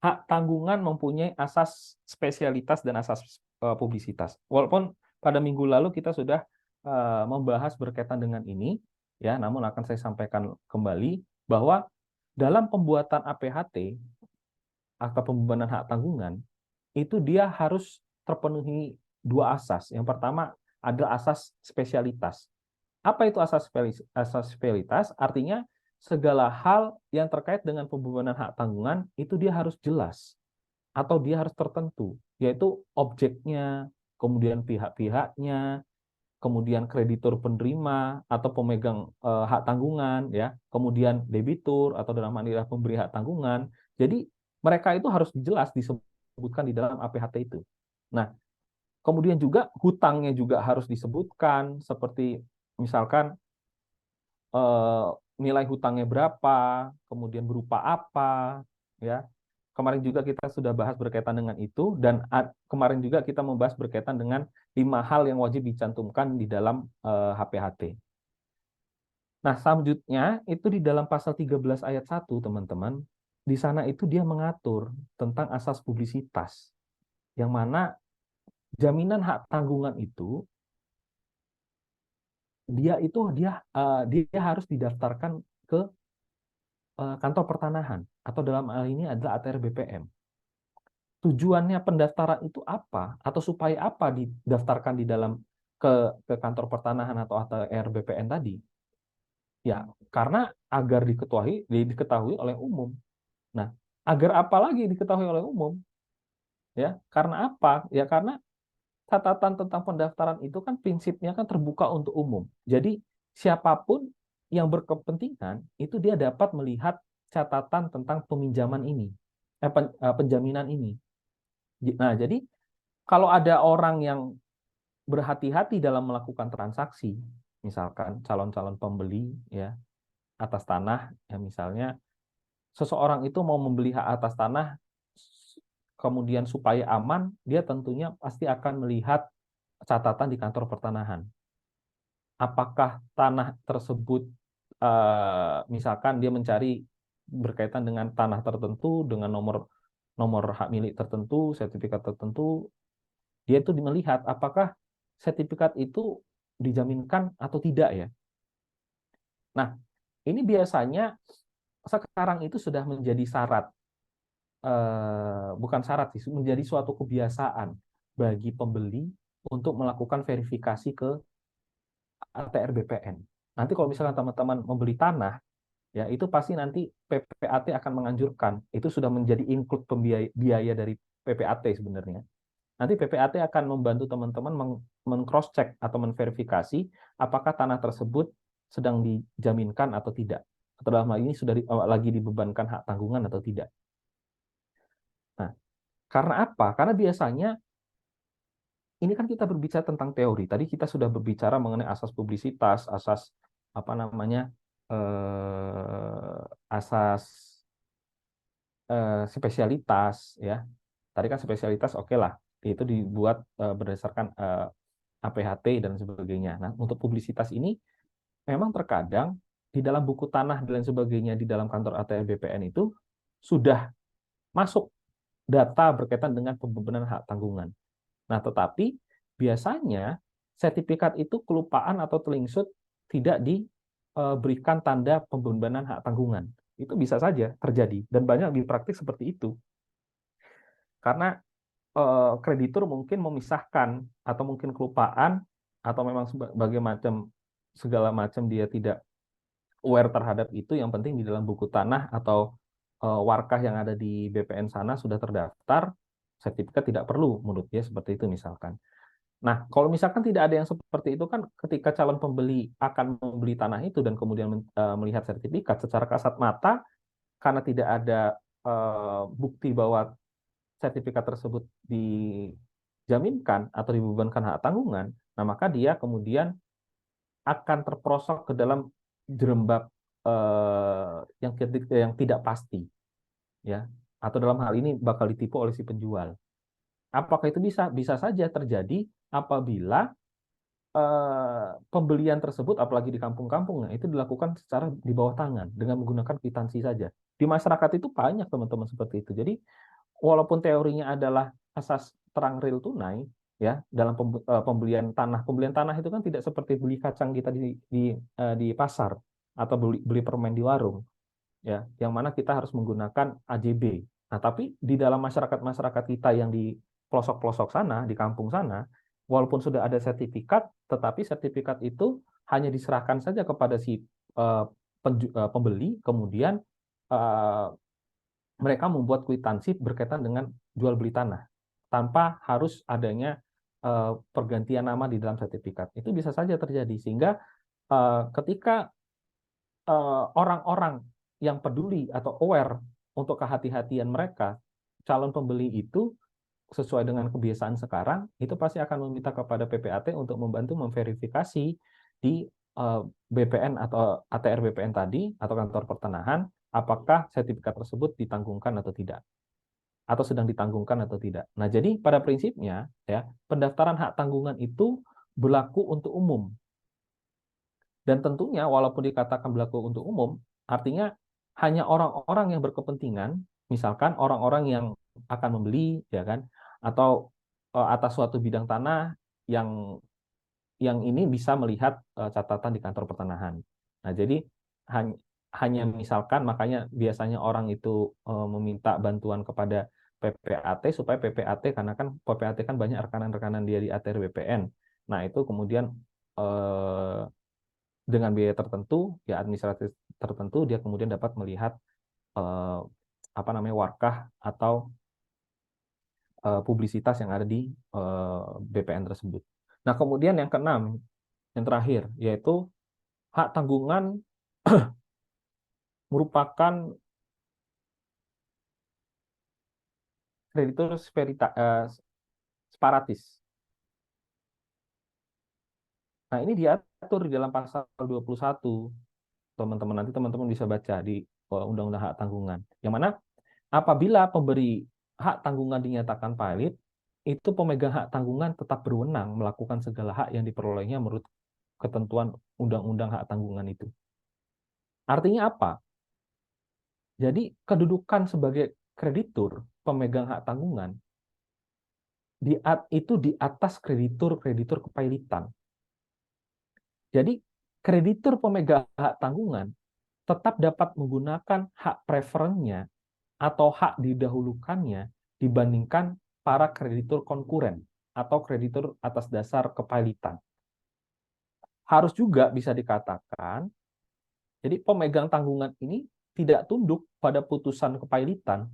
hak tanggungan mempunyai asas spesialitas dan asas publisitas. Walaupun pada minggu lalu kita sudah membahas berkaitan dengan ini, ya, namun akan saya sampaikan kembali bahwa dalam pembuatan APHT atau pembebanan hak tanggungan itu dia harus terpenuhi dua asas. Yang pertama adalah asas spesialitas. Apa itu asas spesialitas? Artinya segala hal yang terkait dengan pembebanan hak tanggungan itu dia harus jelas atau dia harus tertentu, yaitu objeknya, kemudian pihak-pihaknya, kemudian kreditur penerima atau pemegang hak tanggungan, ya, kemudian debitur atau dalam hal ini pemberi hak tanggungan. Jadi mereka itu harus jelas disebutkan di dalam APHT itu. Nah, kemudian juga hutangnya juga harus disebutkan, seperti misalkan nilai hutangnya berapa, kemudian berupa apa, ya. Kemarin juga kita sudah bahas berkaitan dengan itu, dan kemarin juga kita membahas berkaitan dengan 5 hal yang wajib dicantumkan di dalam HPHT. Nah, selanjutnya itu di dalam pasal 13 ayat 1, teman-teman. Di sana itu dia mengatur tentang asas publisitas, yang mana jaminan hak tanggungan itu dia harus didaftarkan ke kantor pertanahan atau dalam hal ini adalah ATR BPN. Tujuannya pendaftaran itu apa atau supaya apa didaftarkan di dalam ke kantor pertanahan atau ATR BPN tadi? Ya, karena agar diketahui oleh umum. Nah, agar apa lagi diketahui oleh umum? Ya, karena apa? Ya karena catatan tentang pendaftaran itu kan prinsipnya kan terbuka untuk umum. Jadi siapapun yang berkepentingan itu dia dapat melihat catatan tentang peminjaman ini, penjaminan ini. Nah, jadi kalau ada orang yang berhati-hati dalam melakukan transaksi, misalkan calon-calon pembeli ya atas tanah, ya misalnya seseorang itu mau membeli hak atas tanah, kemudian supaya aman, dia tentunya pasti akan melihat catatan di kantor pertanahan. Apakah tanah tersebut, misalkan dia mencari berkaitan dengan tanah tertentu, dengan nomor nomor hak milik tertentu, sertifikat tertentu, dia itu melihat apakah sertifikat itu dijaminkan atau tidak ya. Nah, ini biasanya sekarang itu sudah menjadi syarat, bukan syarat sih, menjadi suatu kebiasaan bagi pembeli untuk melakukan verifikasi ke ATR BPN. Nanti kalau misalkan teman-teman membeli tanah, ya itu pasti nanti PPAT akan menganjurkan. Itu sudah menjadi include biaya dari PPAT sebenarnya. Nanti PPAT akan membantu teman-teman men-cross check atau menverifikasi apakah tanah tersebut sedang dijaminkan atau tidak. Atau dalam hal ini sudah lagi dibebankan hak tanggungan atau tidak. Nah, karena apa? Karena biasanya ini kan kita berbicara tentang teori. Tadi kita sudah berbicara mengenai asas publisitas, asas apa namanya, asas spesialitas, ya. Tadi kan spesialitas oke lah, itu dibuat berdasarkan APHT dan sebagainya. Nah, untuk publisitas ini memang terkadang di dalam buku tanah dan sebagainya di dalam kantor ATR BPN itu sudah masuk data berkaitan dengan pembebanan hak tanggungan. Nah, tetapi biasanya sertifikat itu kelupaan atau telingsut tidak diberikan tanda pembebanan hak tanggungan. Itu bisa saja terjadi dan banyak di praktik seperti itu. Karena kreditur mungkin memisahkan atau mungkin kelupaan atau memang sebagai macam segala macam dia tidak aware terhadap itu. Yang penting di dalam buku tanah atau warkah yang ada di BPN sana sudah terdaftar, sertifikat tidak perlu menurut dia seperti itu misalkan. Nah, kalau misalkan tidak ada yang seperti itu kan ketika calon pembeli akan membeli tanah itu dan kemudian melihat sertifikat secara kasat mata karena tidak ada bukti bahwa sertifikat tersebut dijaminkan atau dibebankan hak tanggungan, nah maka dia kemudian akan terperosok ke dalam jerembab yang tidak pasti, ya, atau dalam hal ini bakal ditipu oleh si penjual. Apakah itu bisa? Bisa saja terjadi apabila pembelian tersebut, apalagi di kampung-kampung, itu dilakukan secara di bawah tangan dengan menggunakan kwitansi saja. Di masyarakat itu banyak teman-teman seperti itu. Jadi walaupun teorinya adalah asas terang real tunai, ya dalam pembelian tanah itu kan tidak seperti beli kacang kita di pasar atau beli permen di warung, ya yang mana kita harus menggunakan AJB. Nah, tapi di dalam masyarakat kita yang di pelosok-pelosok sana, di kampung sana, walaupun sudah ada sertifikat, tetapi sertifikat itu hanya diserahkan saja kepada si pembeli, kemudian uh, mereka membuat kwitansi berkaitan dengan jual beli tanah tanpa harus adanya pergantian nama di dalam sertifikat. Itu bisa saja terjadi sehingga ketika orang-orang yang peduli atau aware untuk kehati-hatian mereka, calon pembeli itu sesuai dengan kebiasaan sekarang, itu pasti akan meminta kepada PPAT untuk membantu memverifikasi di BPN atau ATR BPN tadi atau kantor pertanahan, apakah sertifikat tersebut ditanggungkan atau tidak, atau sedang ditanggungkan atau tidak. Nah, jadi pada prinsipnya ya, pendaftaran hak tanggungan itu berlaku untuk umum. Dan tentunya walaupun dikatakan berlaku untuk umum, artinya hanya orang-orang yang berkepentingan, misalkan orang-orang yang akan membeli, ya kan, atau atas suatu bidang tanah yang yang ini bisa melihat catatan di kantor pertanahan. Nah, jadi hanya misalkan, makanya biasanya orang itu meminta bantuan kepada PPAT supaya PPAT, karena kan PPAT kan banyak rekanan-rekanan dia di ATR BPN. Nah, itu kemudian dengan biaya tertentu, ya administratif tertentu, dia kemudian dapat melihat apa namanya warkah atau publisitas yang ada di BPN tersebut. Nah, kemudian yang keenam, yang terakhir, yaitu hak tanggungan merupakan kreditur separatis. Nah, ini diatur di dalam pasal 21. Teman-teman, nanti teman-teman bisa baca di Undang-Undang Hak Tanggungan. Yang mana apabila pemberi hak tanggungan dinyatakan valid, itu pemegang hak tanggungan tetap berwenang melakukan segala hak yang diperolehnya menurut ketentuan Undang-Undang Hak Tanggungan itu. Artinya apa? Jadi kedudukan sebagai kreditur pemegang hak tanggungan itu di atas kreditur kepailitan. Jadi kreditur pemegang hak tanggungan tetap dapat menggunakan hak preferennya atau hak didahulukannya dibandingkan para kreditur konkuren atau kreditur atas dasar kepailitan. Harus juga bisa dikatakan, jadi pemegang tanggungan ini tidak tunduk pada putusan kepailitan.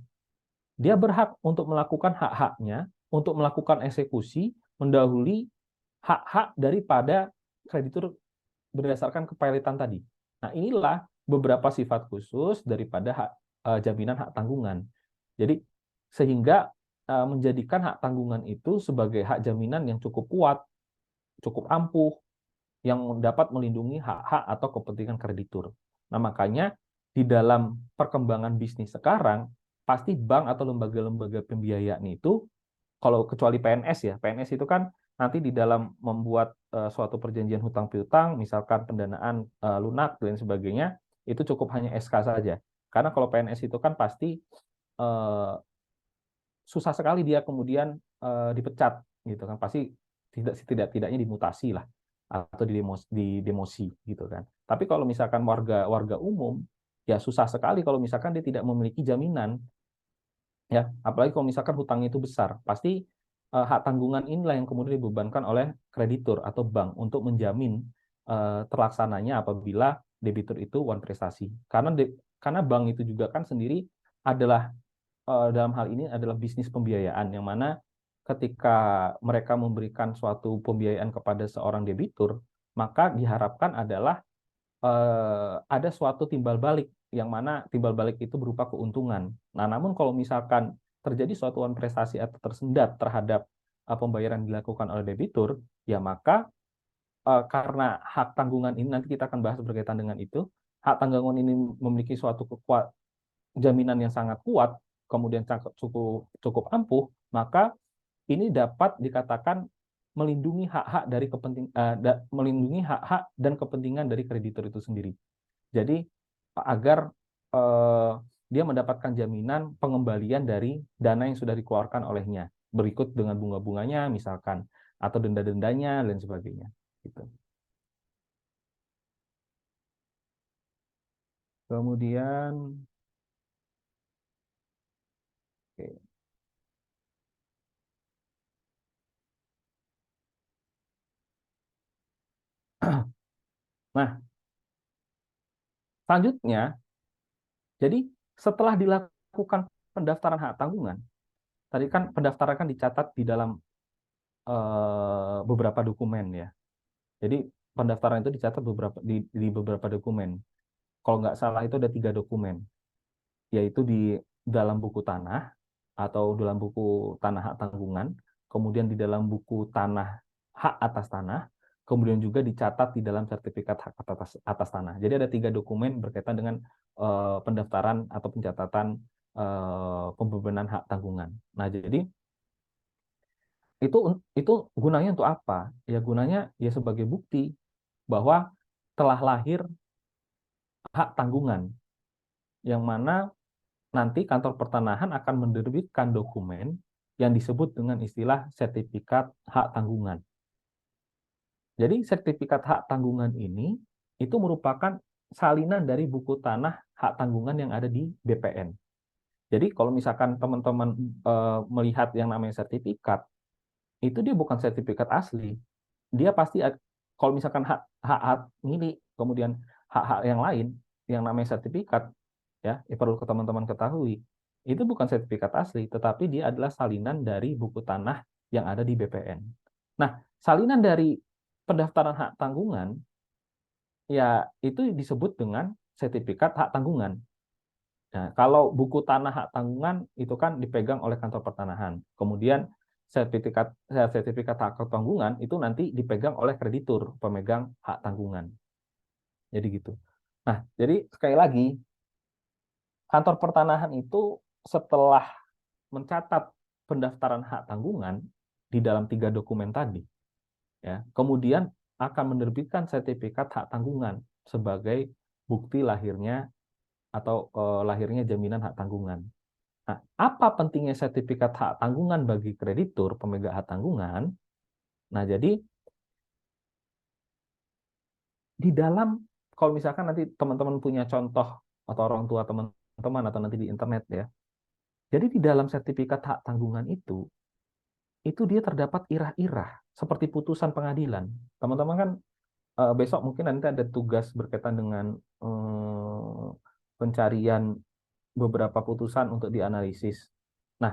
Dia berhak untuk melakukan hak-haknya, untuk melakukan eksekusi, mendahului hak-hak daripada kreditur berdasarkan kepailitan tadi. Nah, inilah beberapa sifat khusus daripada jaminan hak tanggungan. Jadi, sehingga menjadikan hak tanggungan itu sebagai hak jaminan yang cukup kuat, cukup ampuh, yang dapat melindungi hak-hak atau kepentingan kreditur. Nah, makanya di dalam perkembangan bisnis sekarang, pasti bank atau lembaga-lembaga pembiayaan itu, kalau kecuali PNS ya, PNS itu kan nanti di dalam membuat suatu perjanjian hutang piutang, misalkan pendanaan lunak dan sebagainya, itu cukup hanya SK saja. Karena kalau PNS itu kan pasti susah sekali dia kemudian dipecat gitu kan, pasti tidaknya dimutasi lah atau di demosi gitu kan. Tapi kalau misalkan warga umum, ya susah sekali kalau misalkan dia tidak memiliki jaminan, ya apalagi kalau misalkan hutangnya itu besar, pasti hak tanggungan inilah yang kemudian dibebankan oleh kreditur atau bank untuk menjamin terlaksananya apabila debitur itu wan prestasi. Karena bank itu juga kan sendiri adalah dalam hal ini adalah bisnis pembiayaan, yang mana ketika mereka memberikan suatu pembiayaan kepada seorang debitur, maka diharapkan adalah ada suatu timbal balik, yang mana timbal balik itu berupa keuntungan. Nah, namun kalau misalkan terjadi suatu prestasi atau tersendat terhadap pembayaran dilakukan oleh debitur, ya maka karena hak tanggungan ini, nanti kita akan bahas berkaitan dengan itu, hak tanggungan ini memiliki suatu jaminan yang sangat kuat, kemudian cukup ampuh, maka ini dapat dikatakan melindungi hak-hak melindungi hak-hak dan kepentingan dari kreditur itu sendiri. Jadi agar dia mendapatkan jaminan pengembalian dari dana yang sudah dikeluarkan olehnya, berikut dengan bunga-bunganya misalkan, atau denda-dendanya dan sebagainya. Gitu. Kemudian, oke. Nah, selanjutnya, jadi setelah dilakukan pendaftaran hak tanggungan, tadi kan pendaftaran kan dicatat di dalam beberapa dokumen ya. Jadi pendaftaran itu dicatat di beberapa dokumen. Kalau nggak salah itu ada 3 dokumen, yaitu di dalam buku tanah atau dalam buku tanah hak tanggungan, kemudian di dalam buku tanah hak atas tanah, kemudian juga dicatat di dalam sertifikat hak atas tanah. Jadi ada 3 dokumen berkaitan dengan pendaftaran atau pencatatan pembebanan hak tanggungan. Nah, jadi itu gunanya untuk apa? Ya gunanya ya sebagai bukti bahwa telah lahir hak tanggungan, yang mana nanti kantor pertanahan akan menerbitkan dokumen yang disebut dengan istilah sertifikat hak tanggungan. Jadi sertifikat hak tanggungan ini itu merupakan salinan dari buku tanah hak tanggungan yang ada di BPN. Jadi kalau misalkan teman-teman melihat yang namanya sertifikat, itu dia bukan sertifikat asli. Dia pasti kalau misalkan hak milik, kemudian hak-hak yang lain yang namanya sertifikat, ya, perlu teman-teman ketahui, itu bukan sertifikat asli, tetapi dia adalah salinan dari buku tanah yang ada di BPN. Nah, salinan dari pendaftaran hak tanggungan, ya itu disebut dengan sertifikat hak tanggungan. Nah, kalau buku tanah hak tanggungan itu kan dipegang oleh kantor pertanahan. Kemudian sertifikat hak tanggungan itu nanti dipegang oleh kreditur pemegang hak tanggungan. Jadi gitu. Nah, jadi sekali lagi kantor pertanahan itu setelah mencatat pendaftaran hak tanggungan di dalam 3 dokumen tadi, ya, kemudian akan menerbitkan sertifikat hak tanggungan sebagai bukti lahirnya atau lahirnya jaminan hak tanggungan. Nah, apa pentingnya sertifikat hak tanggungan bagi kreditur pemegang hak tanggungan? Nah, jadi di dalam, kalau misalkan nanti teman-teman punya contoh atau orang tua teman-teman atau nanti di internet ya, jadi di dalam sertifikat hak tanggungan itu dia terdapat irah-irah seperti putusan pengadilan. Teman-teman kan besok mungkin nanti ada tugas berkaitan dengan pencarian beberapa putusan untuk dianalisis. Nah,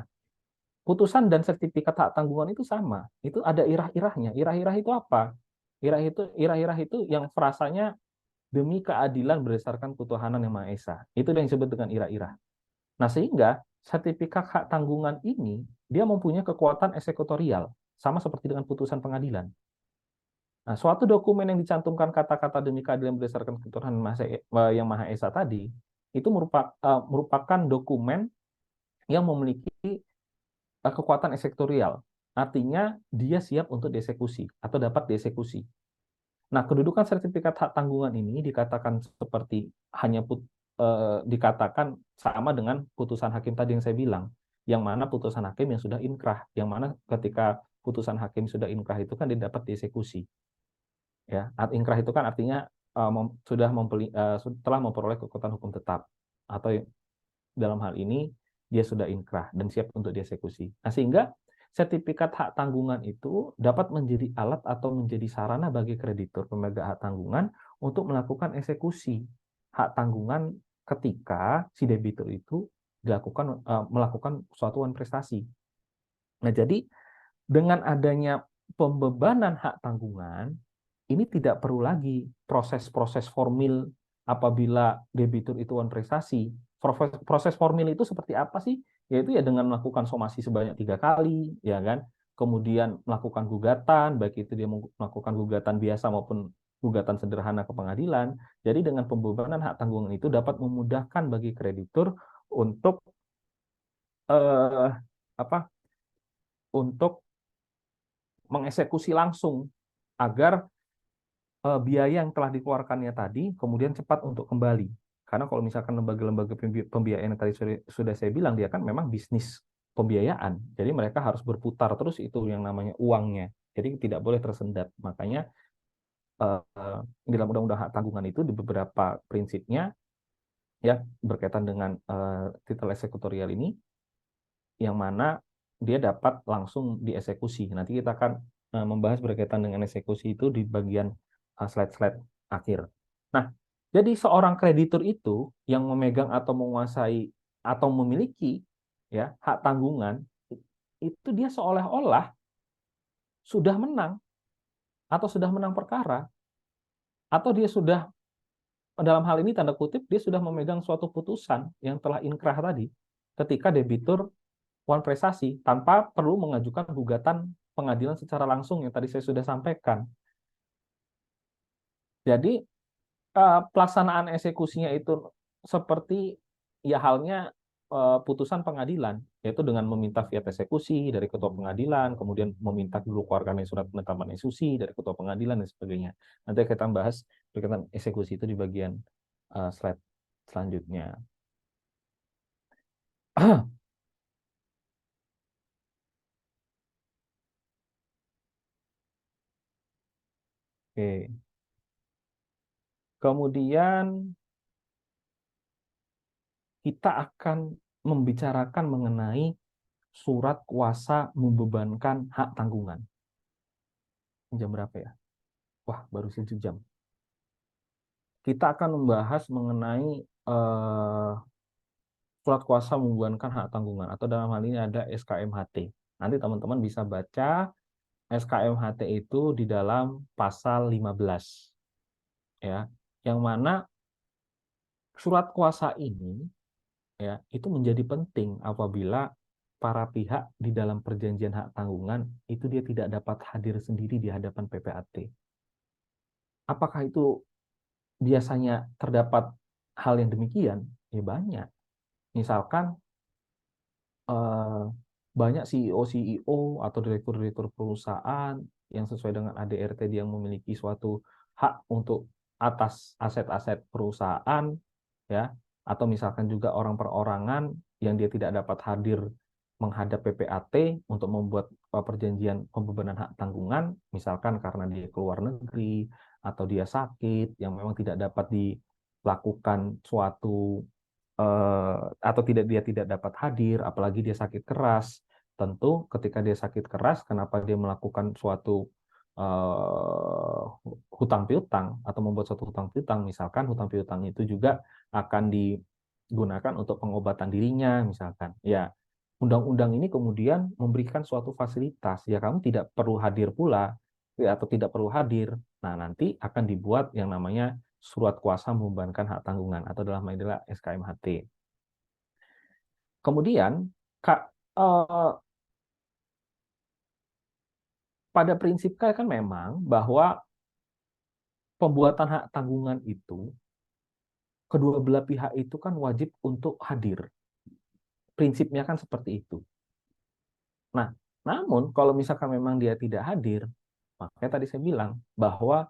putusan dan sertifikat hak tanggungan itu sama. Itu ada irah-irahnya. Irah-irah itu apa? Irah-irah itu yang frasanya demi keadilan berdasarkan ketuhanan yang Maha Esa. Itu yang disebut dengan irah-irah. Nah, sehingga sertifikat hak tanggungan ini dia mempunyai kekuatan eksekutorial sama seperti dengan putusan pengadilan. Nah, suatu dokumen yang dicantumkan kata-kata demi keadilan berdasarkan ketuhanan yang Maha Esa tadi itu merupakan dokumen yang memiliki kekuatan eksekutorial. Artinya dia siap untuk dieksekusi atau dapat dieksekusi. Nah, kedudukan sertifikat hak tanggungan ini dikatakan seperti dikatakan sama dengan putusan hakim tadi yang saya bilang, yang mana putusan hakim yang sudah inkrah, yang mana ketika putusan hakim sudah inkrah itu kan didapat dieksekusi. Ya, inkrah itu kan artinya telah memperoleh kekuatan hukum tetap, atau dalam hal ini dia sudah inkrah dan siap untuk dieksekusi. Nah, sehingga sertifikat hak tanggungan itu dapat menjadi alat atau menjadi sarana bagi kreditur pemegang hak tanggungan untuk melakukan eksekusi hak tanggungan ketika si debitur itu melakukan suatu prestasi. Nah, jadi dengan adanya pembebanan hak tanggungan, ini tidak perlu lagi proses-proses formil apabila debitur itu prestasi. Proses formil itu seperti apa sih? Yaitu ya dengan melakukan somasi sebanyak 3 kali, ya kan? Kemudian melakukan gugatan, baik itu dia melakukan gugatan biasa maupun gugatan sederhana ke pengadilan. Jadi dengan pembebanan hak tanggungan itu dapat memudahkan bagi kreditur untuk eh, apa? Untuk mengeksekusi langsung agar biaya yang telah dikeluarkannya tadi kemudian cepat untuk kembali. Karena kalau misalkan lembaga-lembaga pembiayaan yang tadi sudah saya bilang, dia kan memang bisnis pembiayaan. Jadi mereka harus berputar terus itu yang namanya uangnya. Jadi tidak boleh tersendat. Makanya di dalam undang-undang hak tanggungan itu di beberapa prinsipnya ya berkaitan dengan titel eksekutorial ini, yang mana dia dapat langsung dieksekusi. Nanti kita akan membahas berkaitan dengan eksekusi itu di bagian slide-slide akhir. Nah, jadi seorang kreditur itu yang memegang atau menguasai atau memiliki ya hak tanggungan itu dia seolah-olah sudah menang atau sudah menang perkara, atau dia sudah, dalam hal ini tanda kutip, dia sudah memegang suatu putusan yang telah inkrah tadi ketika debitur prestasi tanpa perlu mengajukan gugatan pengadilan secara langsung yang tadi saya sudah sampaikan. Jadi pelaksanaan eksekusinya itu seperti ya halnya putusan pengadilan, yaitu dengan meminta fiat eksekusi dari ketua pengadilan, kemudian meminta dulu keluarkan surat penetapan eksekusi dari ketua pengadilan dan sebagainya. Nanti kita bahas berkaitan eksekusi itu di bagian slide selanjutnya. Oke. Kemudian kita akan membicarakan mengenai surat kuasa membebankan hak tanggungan. Jam berapa ya? Wah, baru 1 jam. Kita akan membahas mengenai surat kuasa membebankan hak tanggungan, atau dalam hal ini ada SKMHT. Nanti teman-teman bisa baca SKMHT itu di dalam pasal 15. Ya, yang mana surat kuasa ini ya itu menjadi penting apabila para pihak di dalam perjanjian hak tanggungan itu dia tidak dapat hadir sendiri di hadapan PPAT. Apakah itu biasanya terdapat hal yang demikian? Ya banyak. Misalkan eh, banyak CEO atau direktur-direktur perusahaan yang sesuai dengan ADRT dia memiliki suatu hak untuk atas aset-aset perusahaan, ya, atau misalkan juga orang perorangan yang dia tidak dapat hadir menghadap PPAT untuk membuat perjanjian pembebanan hak tanggungan, misalkan karena dia keluar negeri atau dia sakit yang memang tidak dapat dilakukan suatu atau dia tidak dapat hadir, apalagi dia sakit keras. Tentu ketika dia sakit keras, kenapa dia melakukan suatu hutang piutang atau membuat suatu hutang piutang, misalkan hutang piutang itu juga akan digunakan untuk pengobatan dirinya, misalkan. Ya, undang-undang ini kemudian memberikan suatu fasilitas, ya kamu tidak perlu hadir pula, ya, atau tidak perlu hadir. Nah, nanti akan dibuat yang namanya surat kuasa membebankan hak tanggungan atau dalam hal ini adalah SKMHT. Kemudian pada prinsipnya kan memang bahwa pembuatan hak tanggungan itu kedua belah pihak itu kan wajib untuk hadir. Prinsipnya kan seperti itu. Nah, namun kalau misalkan memang dia tidak hadir, makanya tadi saya bilang bahwa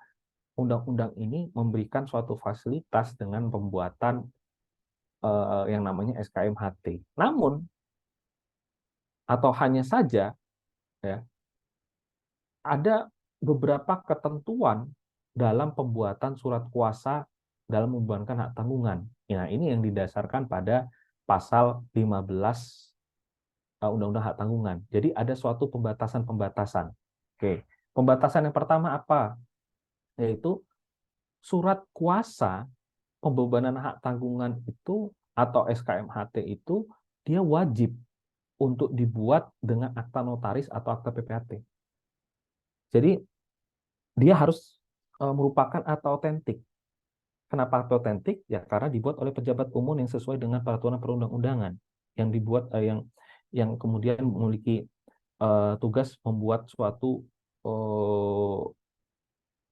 undang-undang ini memberikan suatu fasilitas dengan pembuatan yang namanya SKMHT. Namun atau hanya saja ya ada beberapa ketentuan dalam pembuatan surat kuasa dalam membebankan hak tanggungan. Nah, ini yang didasarkan pada pasal 15 Undang-Undang Hak Tanggungan. Jadi ada suatu pembatasan-pembatasan. Oke. Pembatasan yang pertama apa? Yaitu surat kuasa pembebanan hak tanggungan itu atau SKMHT itu dia wajib untuk dibuat dengan akta notaris atau akta PPAT. Jadi dia harus merupakan akta otentik. Kenapa akta otentik? Ya karena dibuat oleh pejabat umum yang sesuai dengan peraturan perundang-undangan yang dibuat yang kemudian memiliki tugas membuat suatu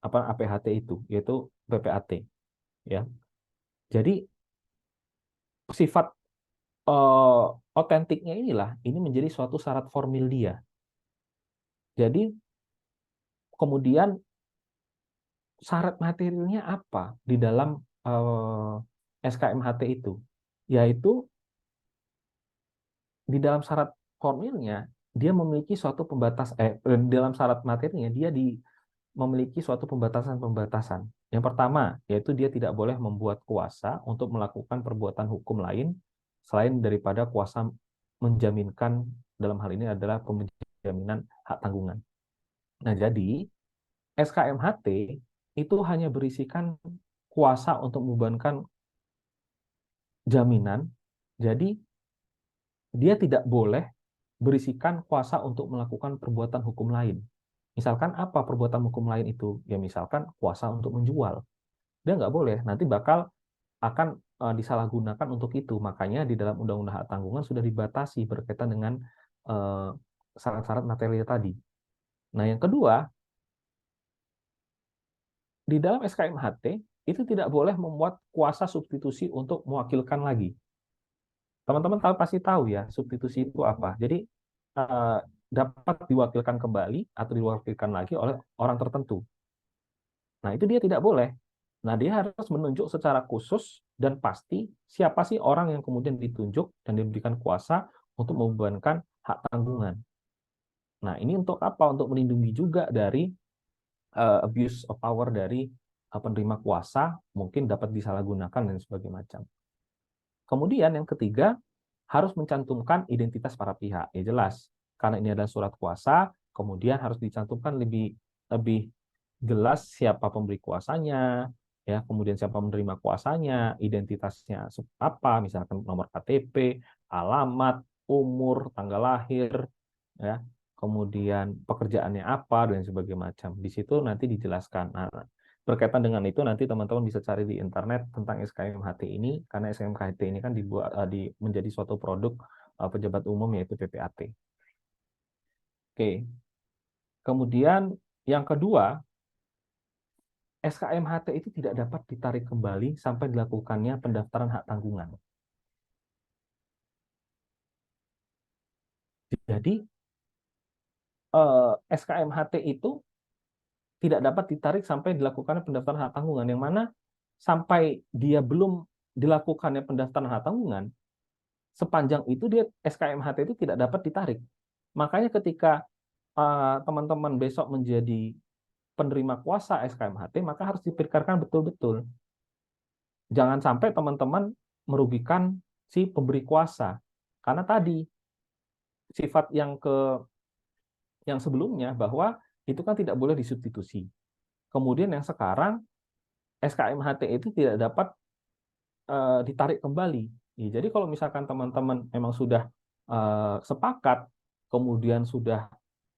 APHT itu, yaitu PPAT. Ya, jadi sifat otentiknya ini menjadi suatu syarat formil dia. Jadi kemudian syarat materialnya apa di dalam SKMHT itu? Yaitu di dalam syarat formilnya dia memiliki suatu dalam syarat materinya memiliki suatu pembatasan-pembatasan. Yang pertama, yaitu dia tidak boleh membuat kuasa untuk melakukan perbuatan hukum lain selain daripada kuasa menjaminkan, dalam hal ini adalah penjaminan hak tanggungan. Nah, jadi SKMHT itu hanya berisikan kuasa untuk membebankan jaminan. Jadi dia tidak boleh berisikan kuasa untuk melakukan perbuatan hukum lain. Misalkan apa perbuatan hukum lain itu? Ya misalkan kuasa untuk menjual. Dia nggak boleh, nanti bakal akan disalahgunakan untuk itu. Makanya di dalam Undang-Undang Hak Tanggungan sudah dibatasi berkaitan dengan syarat-syarat material tadi. Nah, yang kedua, di dalam SKMHT itu tidak boleh membuat kuasa substitusi untuk mewakilkan lagi. Teman-teman pasti tahu ya, substitusi itu apa. Jadi dapat diwakilkan kembali atau diwakilkan lagi oleh orang tertentu. Nah, itu dia tidak boleh. Nah, dia harus menunjuk secara khusus dan pasti siapa sih orang yang kemudian ditunjuk dan diberikan kuasa untuk membebankan hak tanggungan. Nah, ini untuk apa? Untuk melindungi juga dari abuse of power dari penerima kuasa mungkin dapat disalahgunakan dan sebagainya macam. Kemudian yang ketiga, harus mencantumkan identitas para pihak. Ya jelas, karena ini adalah surat kuasa, kemudian harus dicantumkan lebih lebih jelas siapa pemberi kuasanya, ya, kemudian siapa menerima kuasanya, identitasnya apa, misalkan nomor KTP, alamat, umur, tanggal lahir, ya, kemudian pekerjaannya apa dan sebagainya macam. Di situ nanti dijelaskan. Nah, berkaitan dengan itu nanti teman-teman bisa cari di internet tentang SKMHT ini, karena SKMHT ini kan dibuat menjadi suatu produk pejabat umum yaitu PPAT. Oke. Kemudian yang kedua, SKMHT itu tidak dapat ditarik kembali sampai dilakukannya pendaftaran hak tanggungan. Jadi SKMHT itu tidak dapat ditarik sampai dilakukannya pendaftaran hak tanggungan, yang mana sampai dia belum dilakukannya pendaftaran hak tanggungan, sepanjang itu dia SKMHT itu tidak dapat ditarik. Makanya ketika teman-teman besok menjadi penerima kuasa SKMHT, maka harus dipikirkan betul-betul. Jangan sampai teman-teman merugikan si pemberi kuasa. Karena tadi sifat yang sebelumnya bahwa itu kan tidak boleh disubstitusi. Kemudian yang sekarang SKMHT itu tidak dapat ditarik kembali. Jadi kalau misalkan teman-teman memang sudah sepakat, kemudian sudah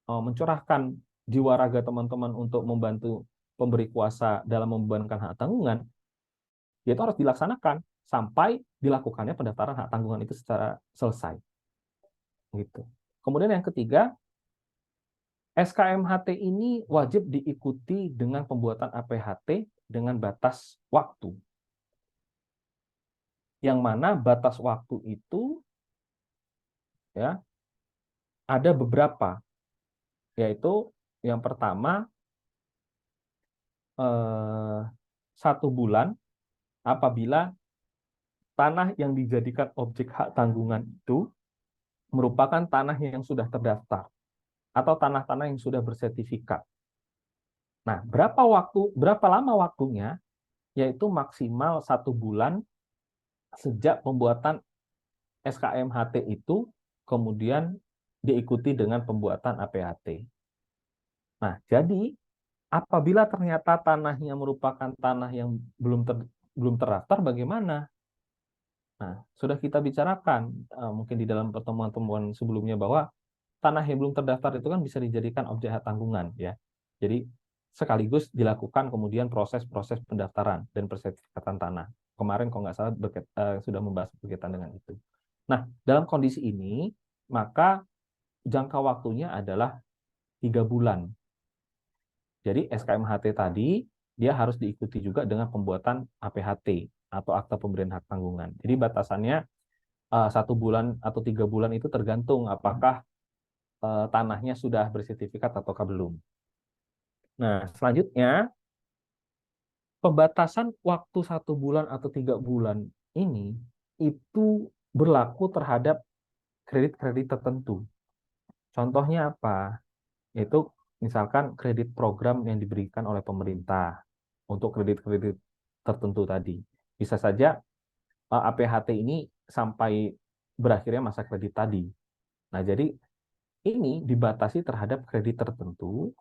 mencurahkan jiwa raga teman-teman untuk membantu pemberi kuasa dalam membebankan hak tanggungan, itu harus dilaksanakan sampai dilakukannya pendaftaran hak tanggungan itu secara selesai. Gitu. Kemudian yang ketiga, SKMHT ini wajib diikuti dengan pembuatan APHT dengan batas waktu. Yang mana batas waktu itu ya ada beberapa, yaitu yang pertama 1 bulan apabila tanah yang dijadikan objek hak tanggungan itu merupakan tanah yang sudah terdaftar atau tanah-tanah yang sudah bersertifikat. Nah, berapa lama waktunya? Yaitu maksimal 1 bulan sejak pembuatan SKMHT itu, kemudian diikuti dengan pembuatan APHT. Nah, jadi apabila ternyata tanahnya merupakan tanah yang belum terdaftar, bagaimana? Nah, sudah kita bicarakan mungkin di dalam pertemuan-pertemuan sebelumnya bahwa tanah yang belum terdaftar itu kan bisa dijadikan objek hak tanggungan, ya. Jadi sekaligus dilakukan kemudian proses-proses pendaftaran dan persertifikatan tanah. Kemarin kalau nggak salah sudah membahas berkaitan dengan itu. Nah, dalam kondisi ini maka jangka waktunya adalah 3 bulan. Jadi SKMHT tadi dia harus diikuti juga dengan pembuatan APHT atau akta pemberian hak tanggungan. Jadi batasannya 1 bulan atau 3 bulan itu tergantung apakah tanahnya sudah bersertifikat ataukah belum. Nah, selanjutnya pembatasan waktu 1 bulan atau 3 bulan ini itu berlaku terhadap kredit-kredit tertentu. Contohnya apa? Itu misalkan kredit program yang diberikan oleh pemerintah untuk kredit-kredit tertentu tadi. Bisa saja APHT ini sampai berakhirnya masa kredit tadi. Nah, jadi ini dibatasi terhadap kredit tertentu.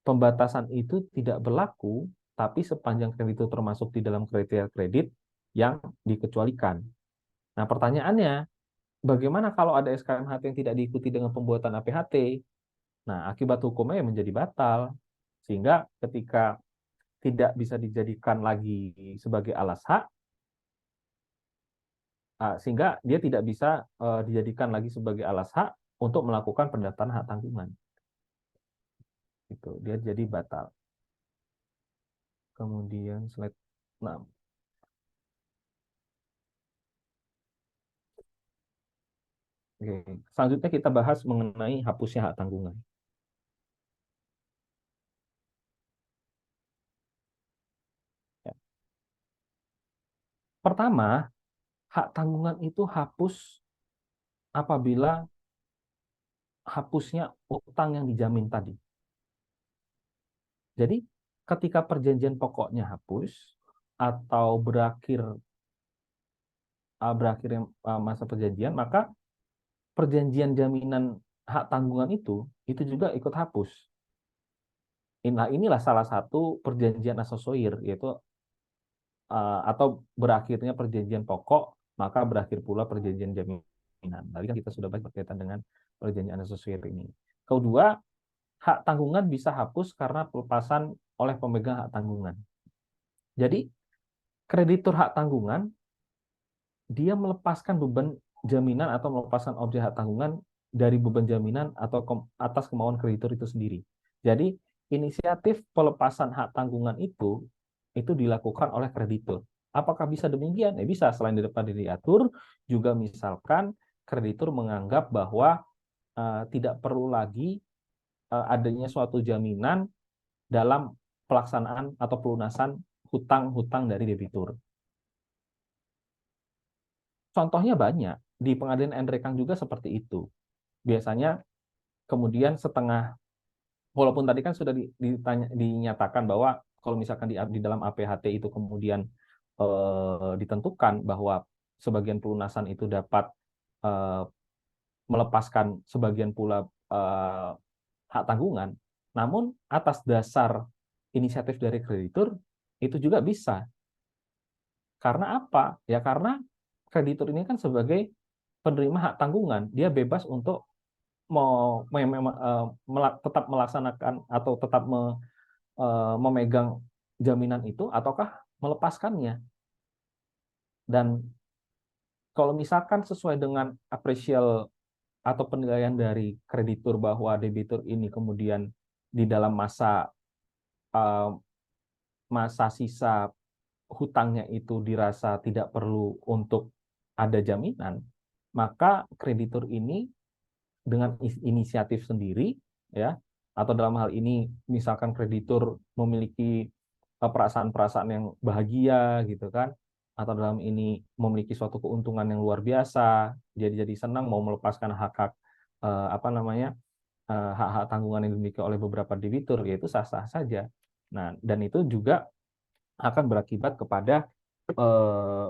Pembatasan itu tidak berlaku, tapi sepanjang kredit itu termasuk di dalam kriteria kredit yang dikecualikan. Nah, pertanyaannya, bagaimana kalau ada SKMHT yang tidak diikuti dengan pembuatan APHT? Nah, akibat hukumnya yang menjadi batal. Sehingga ketika tidak bisa dijadikan lagi sebagai alas hak, sehingga dia tidak bisa dijadikan lagi sebagai alas hak untuk melakukan pendaftaran hak tanggungan. Itu dia jadi batal. Kemudian slide 6. Oke. Selanjutnya kita bahas mengenai hapusnya hak tanggungan. Ya. Pertama, hak tanggungan itu hapus apabila hapusnya utang yang dijamin tadi. Jadi ketika perjanjian pokoknya hapus atau berakhirnya masa perjanjian, maka perjanjian jaminan hak tanggungan itu juga ikut hapus. Nah, inilah salah satu perjanjian asosier, yaitu atau berakhirnya perjanjian pokok, maka berakhir pula perjanjian jaminan. Tadi kan kita sudah bahas berkaitan dengan perjanjian asosier ini. Kedua, hak tanggungan bisa hapus karena pelepasan oleh pemegang hak tanggungan. Jadi, kreditur hak tanggungan, dia melepaskan beban jaminan atau melepaskan objek hak tanggungan dari beban jaminan atau atas kemauan kreditur itu sendiri. Jadi, inisiatif pelepasan hak tanggungan itu dilakukan oleh kreditur. Apakah bisa demikian? Bisa, selain daripada diatur, juga misalkan kreditur menganggap bahwa tidak perlu lagi adanya suatu jaminan dalam pelaksanaan atau pelunasan hutang-hutang dari debitur. Contohnya banyak. Di pengadilan Enrekang juga seperti itu. Biasanya kemudian walaupun tadi kan sudah dinyatakan bahwa kalau misalkan di dalam APHT itu kemudian ditentukan bahwa sebagian pelunasan itu dapat melepaskan sebagian pula hak tanggungan, namun atas dasar inisiatif dari kreditur itu juga bisa. Karena apa? Ya karena kreditur ini kan sebagai penerima hak tanggungan, dia bebas untuk tetap melaksanakan atau tetap memegang jaminan itu ataukah melepaskannya. Dan kalau misalkan sesuai dengan apresial atau penilaian dari kreditur bahwa debitur ini kemudian di dalam eh, masa sisa hutangnya itu dirasa tidak perlu untuk ada jaminan, maka kreditur ini dengan inisiatif sendiri, ya, atau dalam hal ini misalkan kreditur memiliki perasaan-perasaan yang bahagia gitu kan, atau dalam ini memiliki suatu keuntungan yang luar biasa, jadi senang mau melepaskan hak-hak apa namanya hak-hak tanggungan yang dimiliki oleh beberapa debitur, yaitu sah-sah saja. Nah, dan itu juga akan berakibat kepada eh,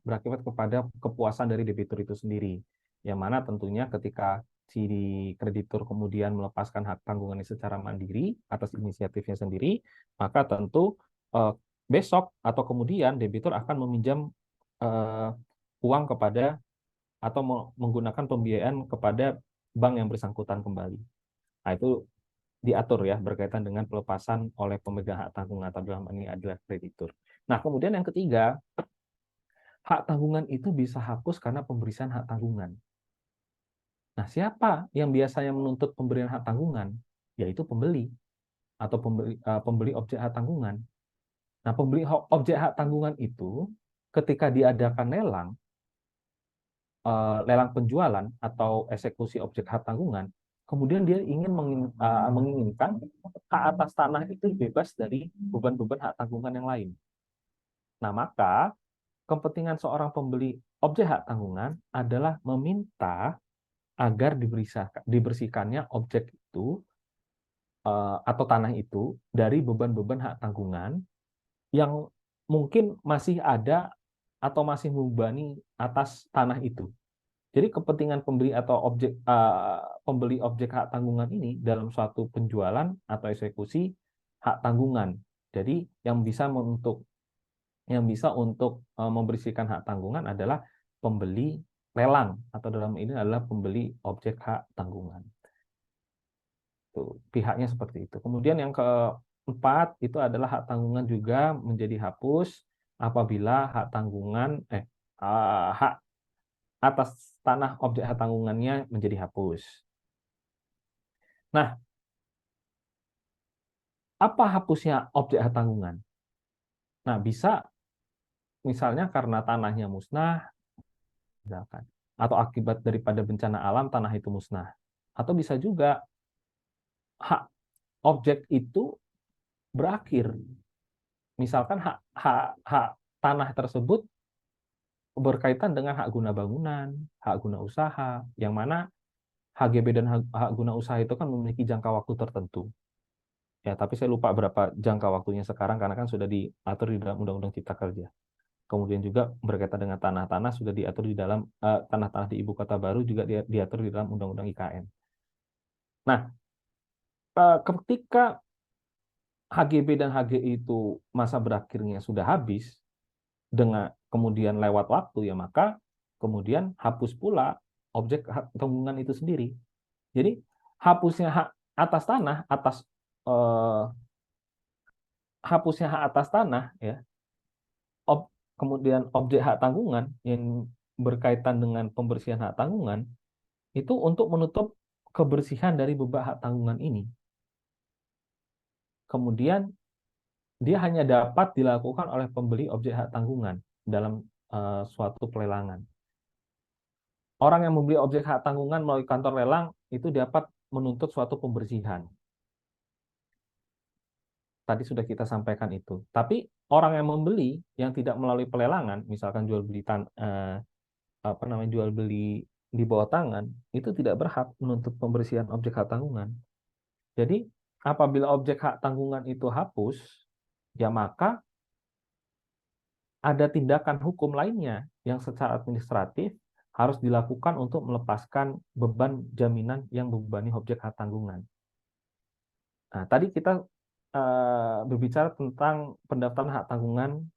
berakibat kepada kepuasan dari debitur itu sendiri. Yang mana tentunya ketika si kreditur kemudian melepaskan hak tanggungannya secara mandiri atas inisiatifnya sendiri, maka tentu besok atau kemudian debitur akan meminjam uang kepada atau menggunakan pembiayaan kepada bank yang bersangkutan kembali. Nah, itu diatur ya berkaitan dengan pelepasan oleh pemegang hak tanggungan atau dalam ini adalah kreditur. Nah, kemudian yang ketiga, hak tanggungan itu bisa hapus karena pemberian hak tanggungan. Nah, siapa yang biasanya menuntut pemberian hak tanggungan? Yaitu pembeli atau pembeli objek hak tanggungan. Nah, pembeli objek hak tanggungan itu ketika diadakan lelang penjualan atau eksekusi objek hak tanggungan, kemudian dia ingin menginginkan hak atas tanah itu bebas dari beban-beban hak tanggungan yang lain. Nah, maka kepentingan seorang pembeli objek hak tanggungan adalah meminta agar dibersihkannya objek itu atau tanah itu dari beban-beban hak tanggungan yang mungkin masih ada atau masih membebani atas tanah itu. Jadi kepentingan pembeli objek hak tanggungan ini dalam suatu penjualan atau eksekusi hak tanggungan. Jadi yang bisa untuk membersihkan hak tanggungan adalah pembeli lelang atau dalam ini adalah pembeli objek hak tanggungan. Tuh, pihaknya seperti itu. Kemudian yang keempat itu adalah hak tanggungan juga menjadi hapus apabila hak atas tanah objek hak tanggungannya menjadi hapus. Nah, apa hapusnya objek hak tanggungan? Nah, bisa misalnya karena tanahnya musnah, misalkan, atau akibat daripada bencana alam tanah itu musnah. Atau bisa juga hak objek itu berakhir. Misalkan hak tanah tersebut berkaitan dengan hak guna bangunan, hak guna usaha, yang mana HGB dan hak guna usaha itu kan memiliki jangka waktu tertentu. Ya, tapi saya lupa berapa jangka waktunya sekarang karena kan sudah diatur di dalam Undang-Undang Cipta Kerja. Kemudian juga berkaitan dengan tanah-tanah sudah diatur di dalam tanah-tanah di ibu kota baru juga diatur di dalam Undang-Undang IKN. Nah, ketika HGB dan HGI itu masa berakhirnya sudah habis dengan kemudian lewat waktu ya maka kemudian hapus pula objek hak tanggungan itu sendiri. Jadi hapusnya hak atas tanah eh, hapusnya hak atas tanah ya kemudian objek hak tanggungan yang berkaitan dengan pembersihan hak tanggungan itu untuk menutup kebersihan dari beban hak tanggungan ini. Kemudian dia hanya dapat dilakukan oleh pembeli objek hak tanggungan dalam suatu pelelangan. Orang yang membeli objek hak tanggungan melalui kantor lelang itu dapat menuntut suatu pembersihan. Tadi sudah kita sampaikan itu. Tapi orang yang membeli yang tidak melalui pelelangan, misalkan jual beli jual beli di bawah tangan, itu tidak berhak menuntut pembersihan objek hak tanggungan. Jadi apabila objek hak tanggungan itu hapus, ya maka ada tindakan hukum lainnya yang secara administratif harus dilakukan untuk melepaskan beban jaminan yang membebani objek hak tanggungan. Nah, tadi kita berbicara tentang pendaftaran hak tanggungan,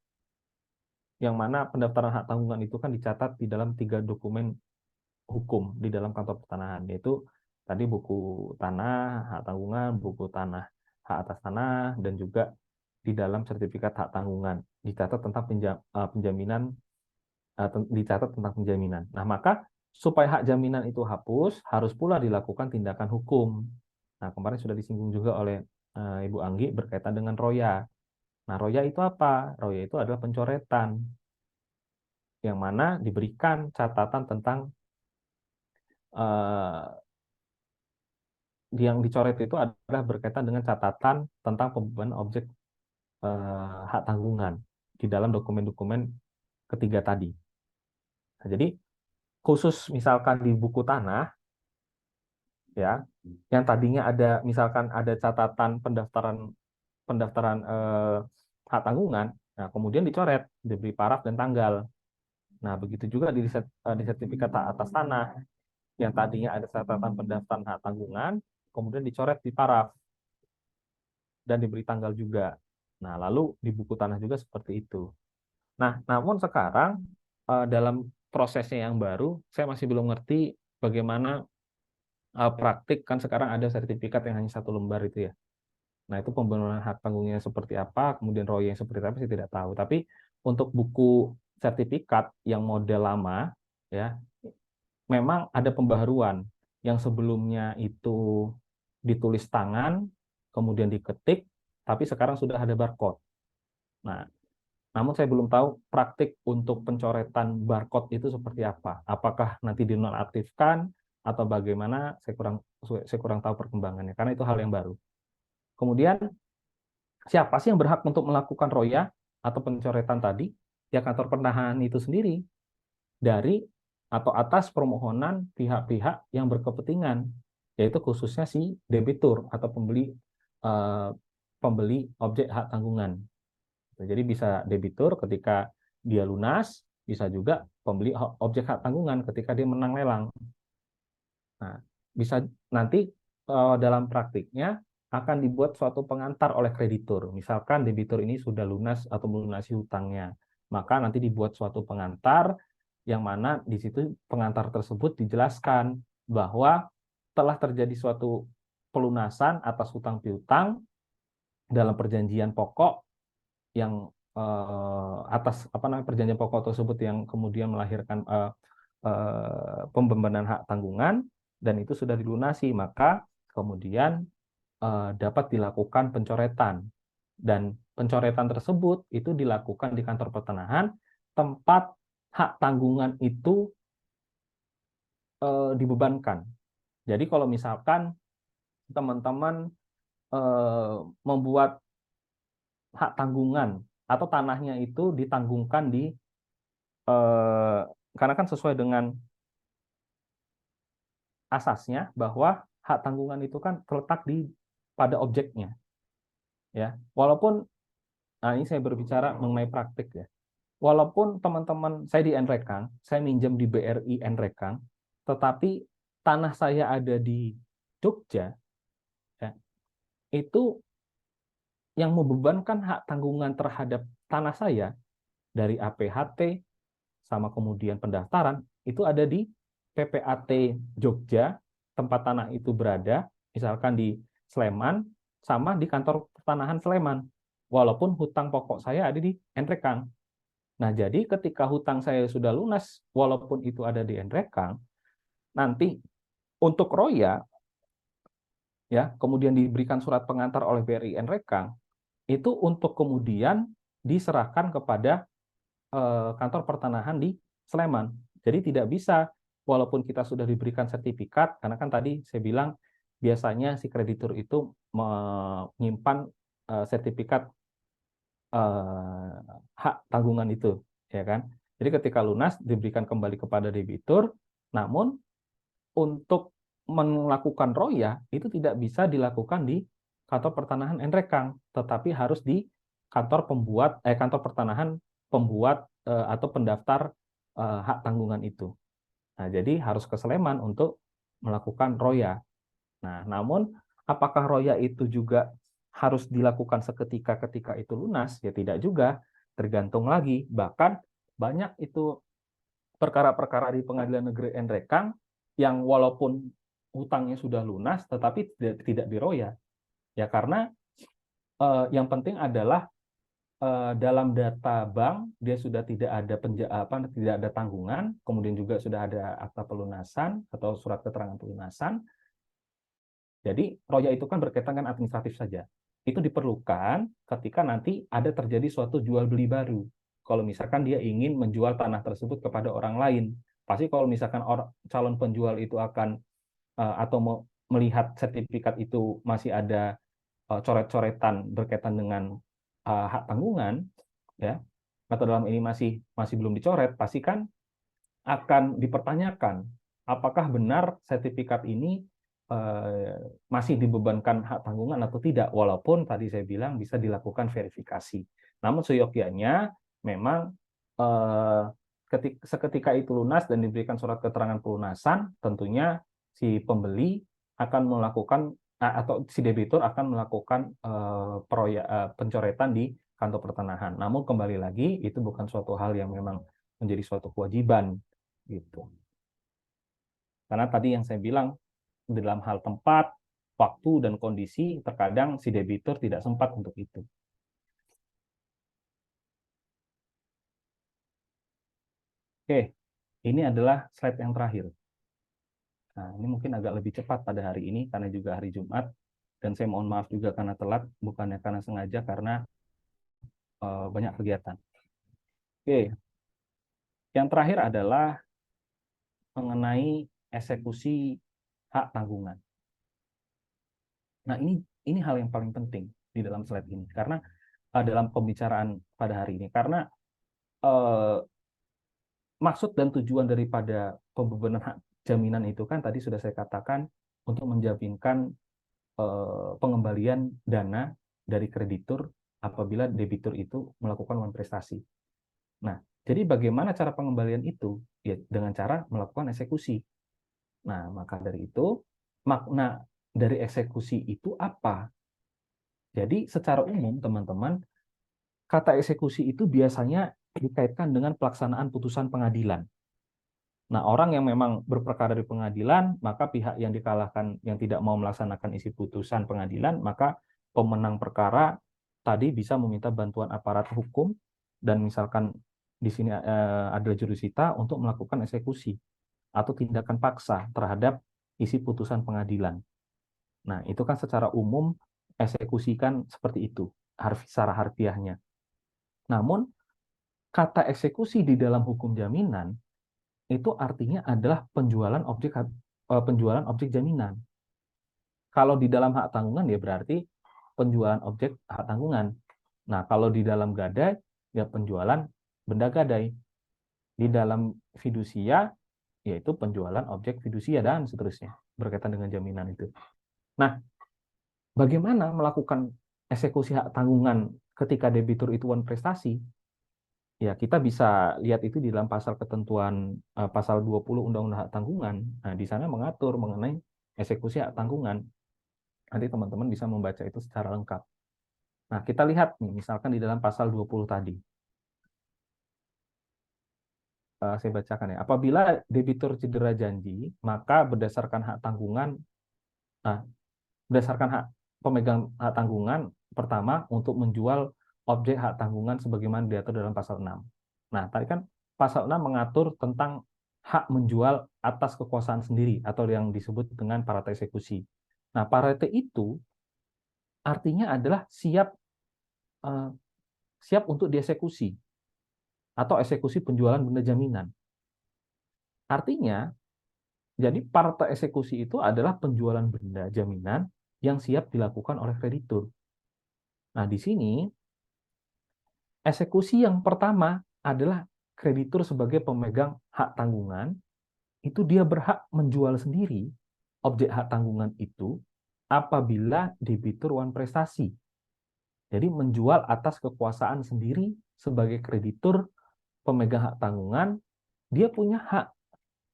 yang mana pendaftaran hak tanggungan itu kan dicatat di dalam 3 dokumen hukum di dalam kantor pertanahan, yaitu tadi buku tanah, hak tanggungan, buku tanah, hak atas tanah, dan juga di dalam sertifikat hak tanggungan dicatat tentang penjaminan, dicatat tentang penjaminan. Nah, maka supaya hak jaminan itu hapus, harus pula dilakukan tindakan hukum. Nah, kemarin sudah disinggung juga oleh Ibu Anggi berkaitan dengan roya. Nah, roya itu apa? Roya itu adalah pencoretan, yang mana diberikan catatan tentang yang dicoret itu adalah berkaitan dengan catatan tentang pembebanan objek hak tanggungan di dalam dokumen-dokumen ketiga tadi. Nah, jadi khusus misalkan di buku tanah ya, yang tadinya ada misalkan ada catatan pendaftaran pendaftaran hak tanggungan, nah kemudian dicoret, diberi paraf dan tanggal. Nah, begitu juga di sertifikat hak atas tanah yang tadinya ada catatan pendaftaran hak tanggungan, kemudian dicoret di paraf dan diberi tanggal juga. Nah, lalu di buku tanah juga seperti itu. Nah, namun sekarang dalam prosesnya yang baru, saya masih belum ngerti bagaimana praktik, kan sekarang ada sertifikat yang hanya 1 lembar itu ya. Nah, itu pembenaran hak tanggungnya seperti apa, kemudian ROI yang seperti apa, saya tidak tahu. Tapi untuk buku sertifikat yang model lama, ya, memang ada pembaharuan yang sebelumnya itu ditulis tangan, kemudian diketik, tapi sekarang sudah ada barcode. Nah, namun saya belum tahu praktik untuk pencoretan barcode itu seperti apa. Apakah nanti dinonaktifkan atau bagaimana? Saya kurang tahu perkembangannya karena itu hal yang baru. Kemudian siapa sih yang berhak untuk melakukan roya atau pencoretan tadi? Ya kantor penahanan itu sendiri dari atau atas permohonan pihak-pihak yang berkepentingan, yaitu khususnya si debitur atau eh, pembeli objek hak tanggungan. Jadi bisa debitur ketika dia lunas, bisa juga pembeli objek hak tanggungan ketika dia menang lelang. Nah, bisa nanti dalam praktiknya akan dibuat suatu pengantar oleh kreditur. Misalkan debitur ini sudah lunas atau melunasi hutangnya, maka nanti dibuat suatu pengantar yang mana di situ pengantar tersebut dijelaskan bahwa telah terjadi suatu pelunasan atas hutang piutang dalam perjanjian pokok yang atas apa namanya perjanjian pokok tersebut yang kemudian melahirkan pembebanan hak tanggungan dan itu sudah dilunasi, maka kemudian dapat dilakukan pencoretan, dan pencoretan tersebut itu dilakukan di kantor pertanahan tempat hak tanggungan itu dibebankan. Jadi kalau misalkan teman-teman membuat hak tanggungan atau tanahnya itu ditanggungkan karena kan sesuai dengan asasnya bahwa hak tanggungan itu kan terletak pada objeknya, ya. Walaupun, nah ini saya berbicara mengenai praktik ya. Walaupun teman-teman saya di Nrekang, saya minjem di BRI Nrekang, tetapi tanah saya ada di Jogja, ya, itu yang membebankan hak tanggungan terhadap tanah saya dari APHT sama kemudian pendaftaran itu ada di PPAT Jogja, tempat tanah itu berada, misalkan di Sleman, sama di kantor pertanahan Sleman. Walaupun hutang pokok saya ada di Nrekang. Nah, jadi ketika hutang saya sudah lunas, walaupun itu ada di Nrekang, nanti untuk Roya, ya, kemudian diberikan surat pengantar oleh BRI Nrekang, itu untuk kemudian diserahkan kepada kantor pertanahan di Sleman. Jadi tidak bisa, walaupun kita sudah diberikan sertifikat, karena kan tadi saya bilang biasanya si kreditur itu menyimpan sertifikat hak tanggungan itu, ya kan? Jadi ketika lunas diberikan kembali kepada debitur, namun untuk melakukan roya itu tidak bisa dilakukan di kantor pertanahan Nrekang, tetapi harus di kantor pertanahan pembuat atau pendaftar hak tanggungan itu. Nah, jadi harus ke Sleman untuk melakukan roya. Nah, namun apakah roya itu juga harus dilakukan seketika ketika itu lunas? Ya tidak juga, tergantung lagi. Bahkan banyak itu perkara-perkara di Pengadilan Negeri Nrekang yang walaupun hutangnya sudah lunas tetapi tidak diroya. Ya karena yang penting adalah dalam data bank dia sudah tidak ada tanggungan, kemudian juga sudah ada akta pelunasan atau surat keterangan pelunasan. Jadi roya itu kan berkaitan dengan administratif saja. Itu diperlukan ketika nanti ada terjadi suatu jual beli baru. Kalau misalkan dia ingin menjual tanah tersebut kepada orang lain, pasti kalau misalkan calon penjual itu akan atau melihat sertifikat itu masih ada coret-coretan berkaitan dengan hak tanggungan, ya, atau dalam ini masih belum dicoret, pasti kan akan dipertanyakan apakah benar sertifikat ini masih dibebankan hak tanggungan atau tidak, walaupun tadi saya bilang bisa dilakukan verifikasi. Namun seyogyanya memang seketika itu lunas dan diberikan surat keterangan pelunasan, tentunya si pembeli akan melakukan atau si debitur akan melakukan pencoretan di kantor pertanahan. Namun kembali lagi itu bukan suatu hal yang memang menjadi suatu kewajiban gitu. Karena tadi yang saya bilang dalam hal tempat, waktu, dan kondisi, terkadang si debitur tidak sempat untuk itu. Oke, ini adalah slide yang terakhir. Nah, ini mungkin agak lebih cepat pada hari ini, karena juga hari Jumat, dan saya mohon maaf juga karena telat, bukannya karena sengaja, karena banyak kegiatan. Oke, yang terakhir adalah mengenai eksekusi hak tanggungan. Nah, ini hal yang paling penting di dalam slide ini, karena dalam pembicaraan pada hari ini, karena maksud dan tujuan daripada pembebanan hak jaminan itu kan tadi sudah saya katakan untuk menjaminkan pengembalian dana dari kreditur apabila debitur itu melakukan manifestasi. Nah, jadi bagaimana cara pengembalian itu? Ya, dengan cara melakukan eksekusi. Nah, maka dari itu, makna dari eksekusi itu apa? Jadi, secara umum, teman-teman, kata eksekusi itu biasanya dikaitkan dengan pelaksanaan putusan pengadilan. Nah, orang yang memang berperkara di pengadilan, maka pihak yang dikalahkan yang tidak mau melaksanakan isi putusan pengadilan, maka pemenang perkara tadi bisa meminta bantuan aparat hukum dan misalkan di sini adalah jurusita untuk melakukan eksekusi atau tindakan paksa terhadap isi putusan pengadilan. Nah, itu kan secara umum eksekusi kan seperti itu, secara harfiahnya. Namun, kata eksekusi di dalam hukum jaminan itu artinya adalah penjualan objek jaminan. Kalau di dalam hak tanggungan ya berarti penjualan objek hak tanggungan. Nah, kalau di dalam gadai ya penjualan benda gadai. Di dalam fidusia yaitu penjualan objek fidusia dan seterusnya berkaitan dengan jaminan itu. Nah, bagaimana melakukan eksekusi hak tanggungan ketika debitur itu wan prestasi? Ya, kita bisa lihat itu di dalam pasal ketentuan pasal 20 Undang-Undang Hak Tanggungan. Nah, di sana mengatur mengenai eksekusi hak tanggungan. Nanti teman-teman bisa membaca itu secara lengkap. Nah, kita lihat nih, misalkan di dalam pasal 20 tadi. Saya bacakan ya. Apabila debitur cedera janji, maka berdasarkan hak tanggungan, nah, berdasarkan hak pemegang hak tanggungan, pertama untuk menjual objek hak tanggungan sebagaimana diatur dalam pasal 6. Nah, tadi kan pasal 6 mengatur tentang hak menjual atas kekuasaan sendiri atau yang disebut dengan parate eksekusi. Nah, parate itu artinya adalah eh, siap untuk dieksekusi atau eksekusi penjualan benda jaminan. Artinya, jadi parate eksekusi itu adalah penjualan benda jaminan yang siap dilakukan oleh kreditur. Nah, di sini eksekusi yang pertama adalah kreditur sebagai pemegang hak tanggungan, itu dia berhak menjual sendiri objek hak tanggungan itu apabila debitur wan prestasi. Jadi menjual atas kekuasaan sendiri sebagai kreditur pemegang hak tanggungan, dia punya hak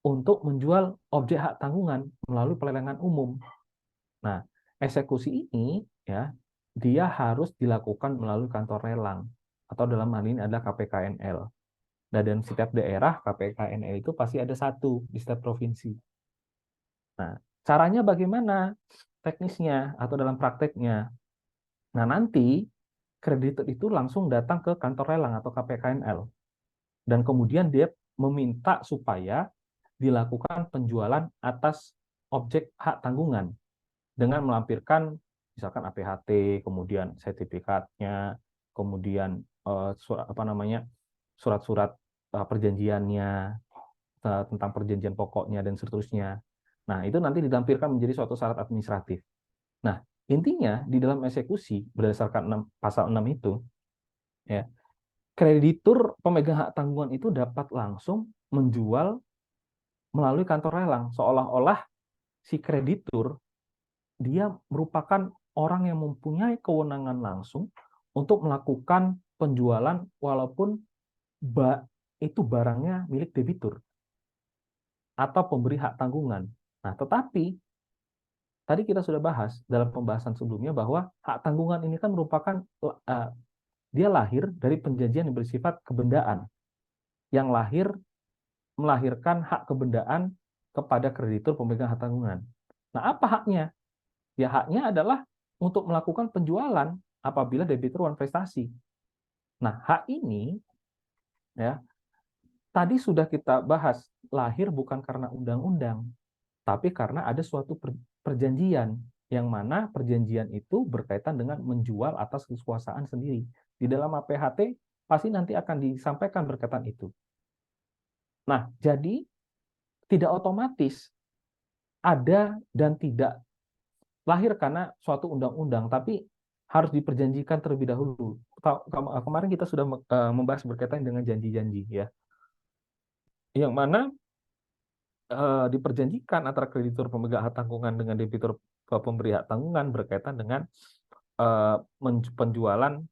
untuk menjual objek hak tanggungan melalui pelelangan umum. Nah, eksekusi ini ya dia harus dilakukan melalui kantor lelang atau dalam hal ini adalah KPKNL. Nah, dan setiap daerah KPKNL itu pasti ada satu di setiap provinsi. Nah, caranya bagaimana? Teknisnya atau dalam prakteknya. Nah, nanti kreditur itu langsung datang ke kantor lelang atau KPKNL. Dan kemudian dia meminta supaya dilakukan penjualan atas objek hak tanggungan dengan melampirkan misalkan APHT, kemudian sertifikatnya, kemudian surat-surat perjanjiannya tentang perjanjian pokoknya dan seterusnya. Nah, itu nanti ditampilkan menjadi suatu syarat administratif. Nah, intinya di dalam eksekusi berdasarkan pasal 6 itu ya, kreditur pemegang hak tanggungan itu dapat langsung menjual melalui kantor lelang seolah-olah si kreditur dia merupakan orang yang mempunyai kewenangan langsung untuk melakukan penjualan walaupun itu barangnya milik debitur atau pemberi hak tanggungan. Nah, tetapi tadi kita sudah bahas dalam pembahasan sebelumnya bahwa hak tanggungan ini kan merupakan dia lahir dari perjanjian yang bersifat kebendaan yang melahirkan hak kebendaan kepada kreditur pemegang hak tanggungan. Nah, apa haknya? Ya, haknya adalah untuk melakukan penjualan apabila debitur wan prestasi. Nah, hak ini ya tadi sudah kita bahas lahir bukan karena undang-undang, tapi karena ada suatu perjanjian yang mana perjanjian itu berkaitan dengan menjual atas kekuasaan sendiri. Di dalam APHT pasti nanti akan disampaikan berkaitan itu. Nah, jadi tidak otomatis ada dan tidak lahir karena suatu undang-undang, tapi harus diperjanjikan terlebih dahulu. Kemarin kita sudah membahas berkaitan dengan janji-janji ya, yang mana diperjanjikan antara kreditur pemegang hak tanggungan dengan debitur pemberi hak tanggungan berkaitan dengan penjualan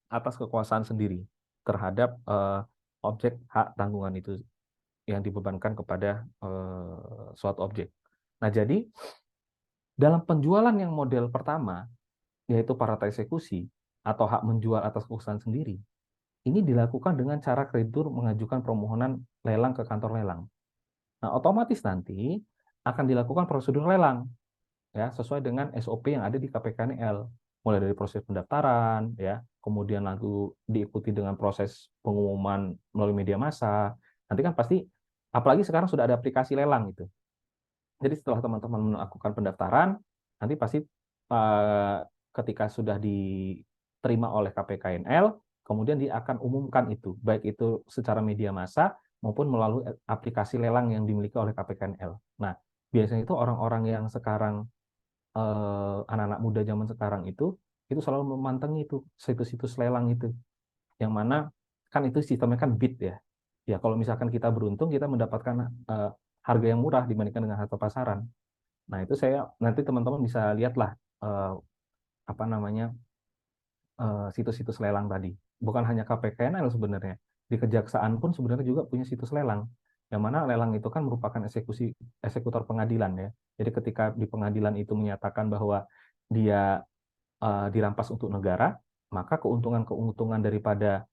atas kekuasaan sendiri terhadap objek hak tanggungan itu yang dibebankan kepada suatu objek. Nah, jadi dalam penjualan yang model pertama, yaitu parata eksekusi atau hak menjual atas kekuasaan sendiri, ini dilakukan dengan cara kreditur mengajukan permohonan lelang ke kantor lelang. Nah, otomatis nanti akan dilakukan prosedur lelang ya sesuai dengan SOP yang ada di KPKNL, mulai dari proses pendaftaran ya, kemudian lalu diikuti dengan proses pengumuman melalui media massa. Nanti kan pasti apalagi sekarang sudah ada aplikasi lelang gitu. Jadi setelah teman-teman melakukan pendaftaran, nanti pasti uh, ketika sudah diterima oleh KPKNL, kemudian dia akan umumkan itu, baik itu secara media massa maupun melalui aplikasi lelang yang dimiliki oleh KPKNL. Nah, biasanya itu orang-orang yang sekarang anak-anak muda zaman sekarang itu selalu memantengi itu situs-situs lelang itu, yang mana kan itu sistemnya kan bid ya. Ya, kalau misalkan kita beruntung, kita mendapatkan harga yang murah dibandingkan dengan harga pasaran. Nah, itu nanti teman-teman bisa lihatlah eh, apa namanya situs-situs lelang tadi. Bukan hanya KPKNL sebenarnya. Di Kejaksaan pun sebenarnya juga punya situs lelang. Yang mana lelang itu kan merupakan eksekutor pengadilan ya. Jadi ketika di pengadilan itu menyatakan bahwa dia dirampas untuk negara, maka keuntungan-keuntungan daripada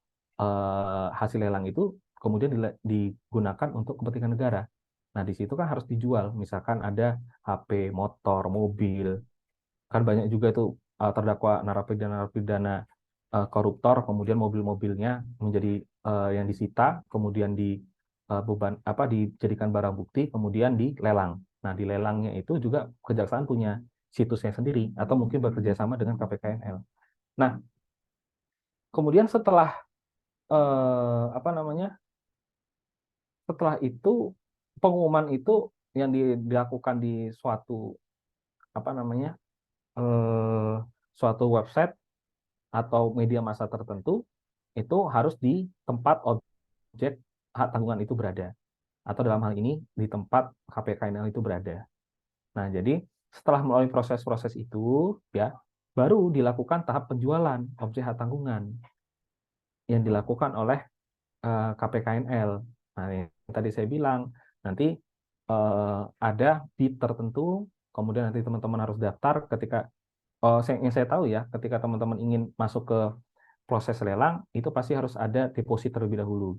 hasil lelang itu kemudian digunakan untuk kepentingan negara. Nah, di situ kan harus dijual. Misalkan ada HP, motor, mobil, kan banyak juga itu terdakwa narapidana-narapidana koruptor, kemudian mobil-mobilnya menjadi yang disita, kemudian dijadikan barang bukti, kemudian dilelang. Nah, di lelangnya itu juga kejaksaan punya situsnya sendiri atau mungkin bekerja sama dengan KPKNL. Nah, kemudian setelah apa namanya? Setelah itu pengumuman itu yang dilakukan di suatu apa namanya? eh, suatu website atau media massa tertentu itu harus di tempat objek hak tanggungan itu berada, atau dalam hal ini di tempat KPKNL itu berada. Nah, jadi setelah melalui proses-proses itu ya baru dilakukan tahap penjualan objek hak tanggungan yang dilakukan oleh KPKNL. Nah, yang tadi saya bilang nanti ada bid tertentu, kemudian nanti teman-teman harus daftar ketika yang saya tahu ya, ketika teman-teman ingin masuk ke proses lelang, itu pasti harus ada deposit terlebih dahulu.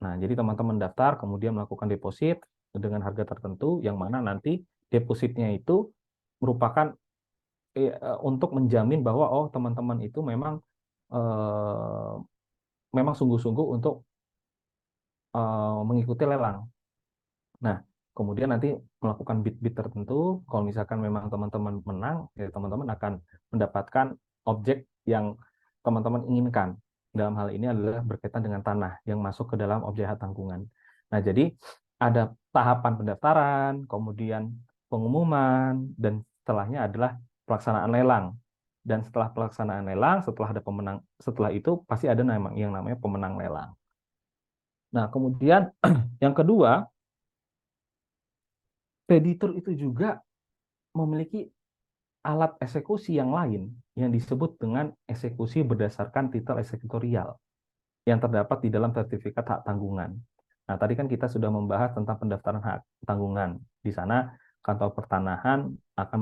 Nah, jadi teman-teman daftar, kemudian melakukan deposit dengan harga tertentu, yang mana nanti depositnya itu merupakan untuk menjamin bahwa teman-teman itu eh, memang sungguh-sungguh untuk mengikuti lelang. Nah, kemudian nanti melakukan bid-bid tertentu. Kalau misalkan memang teman-teman menang, ya teman-teman akan mendapatkan objek yang teman-teman inginkan. Dalam hal ini adalah berkaitan dengan tanah yang masuk ke dalam objek hak tanggungan. Nah, jadi ada tahapan pendaftaran, kemudian pengumuman, dan setelahnya adalah pelaksanaan lelang. Dan setelah pelaksanaan lelang, setelah ada pemenang, setelah itu pasti ada yang namanya pemenang lelang. Nah, kemudian yang kedua, kreditur itu juga memiliki alat eksekusi yang lain yang disebut dengan eksekusi berdasarkan titel eksekutorial yang terdapat di dalam sertifikat hak tanggungan. Nah, tadi kan kita sudah membahas tentang pendaftaran hak tanggungan. Di sana kantor pertanahan akan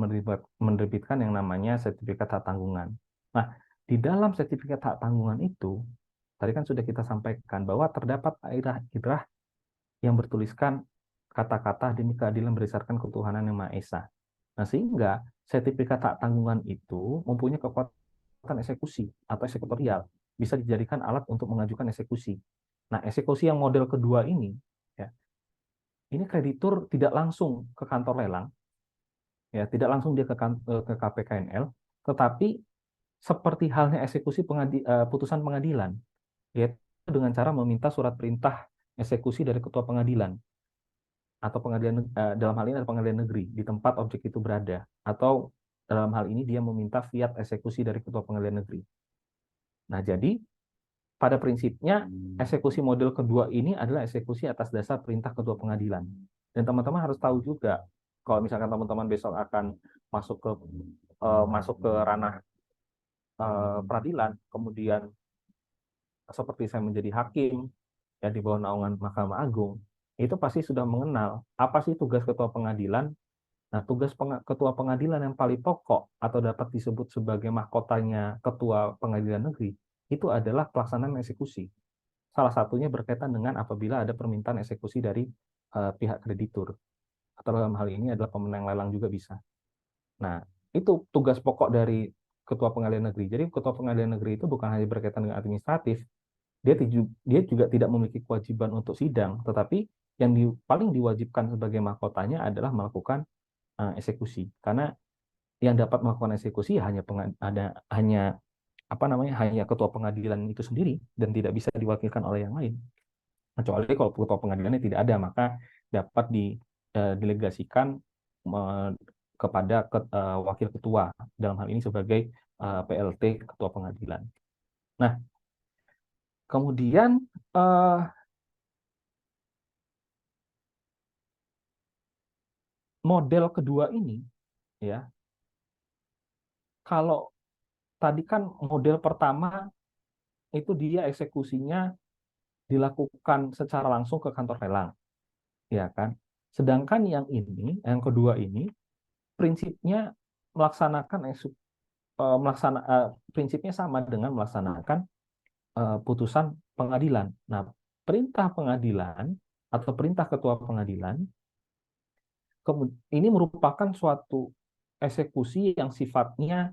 menerbitkan yang namanya sertifikat hak tanggungan. Nah, di dalam sertifikat hak tanggungan itu, tadi kan sudah kita sampaikan bahwa terdapat irah-irah yang bertuliskan kata-kata demi keadilan berdasarkan ketuhanan yang Maha Esa. Nah, sehingga sertifikat hak tanggungan itu mempunyai kekuatan eksekusi atau eksekutorial, bisa dijadikan alat untuk mengajukan eksekusi. Nah, eksekusi yang model kedua ini, ya, ini kreditur tidak langsung ke kantor lelang, ya, tidak langsung dia ke KPKNL, tetapi seperti halnya eksekusi putusan pengadilan, yaitu dengan cara meminta surat perintah eksekusi dari ketua pengadilan atau pengadilan dalam hal ini ada pengadilan negeri di tempat objek itu berada, atau dalam hal ini dia meminta fiat eksekusi dari ketua pengadilan negeri. Nah, jadi pada prinsipnya eksekusi model kedua ini adalah eksekusi atas dasar perintah ketua pengadilan. Dan teman-teman harus tahu juga kalau misalkan teman-teman besok akan masuk ke ranah peradilan, kemudian seperti saya menjadi hakim ya di bawah naungan Mahkamah Agung, itu pasti sudah mengenal apa sih tugas ketua pengadilan. Nah, tugas ketua pengadilan yang paling pokok atau dapat disebut sebagai mahkotanya ketua pengadilan negeri itu adalah pelaksanaan eksekusi. Salah satunya berkaitan dengan apabila ada permintaan eksekusi dari pihak kreditur. Atau dalam hal ini adalah pemenang lelang juga bisa. Nah, itu tugas pokok dari ketua pengadilan negeri. Jadi ketua pengadilan negeri itu bukan hanya berkaitan dengan administratif, dia juga tidak memiliki kewajiban untuk sidang, tetapi yang paling diwajibkan sebagai mahkotanya adalah melakukan eksekusi. Karena yang dapat melakukan eksekusi hanya apa namanya hanya ketua pengadilan itu sendiri dan tidak bisa diwakilkan oleh yang lain. Kecuali kalau ketua pengadilannya tidak ada, maka dapat didelegasikan kepada wakil ketua, dalam hal ini sebagai PLT ketua pengadilan. Nah, kemudian model kedua ini, ya, kalau tadi kan model pertama itu dia eksekusinya dilakukan secara langsung ke kantor lelang, ya kan? Sedangkan yang ini, yang kedua ini, prinsipnya melaksanakan prinsipnya sama dengan melaksanakan putusan pengadilan. Nah, perintah pengadilan atau perintah ketua pengadilan ini merupakan suatu eksekusi yang sifatnya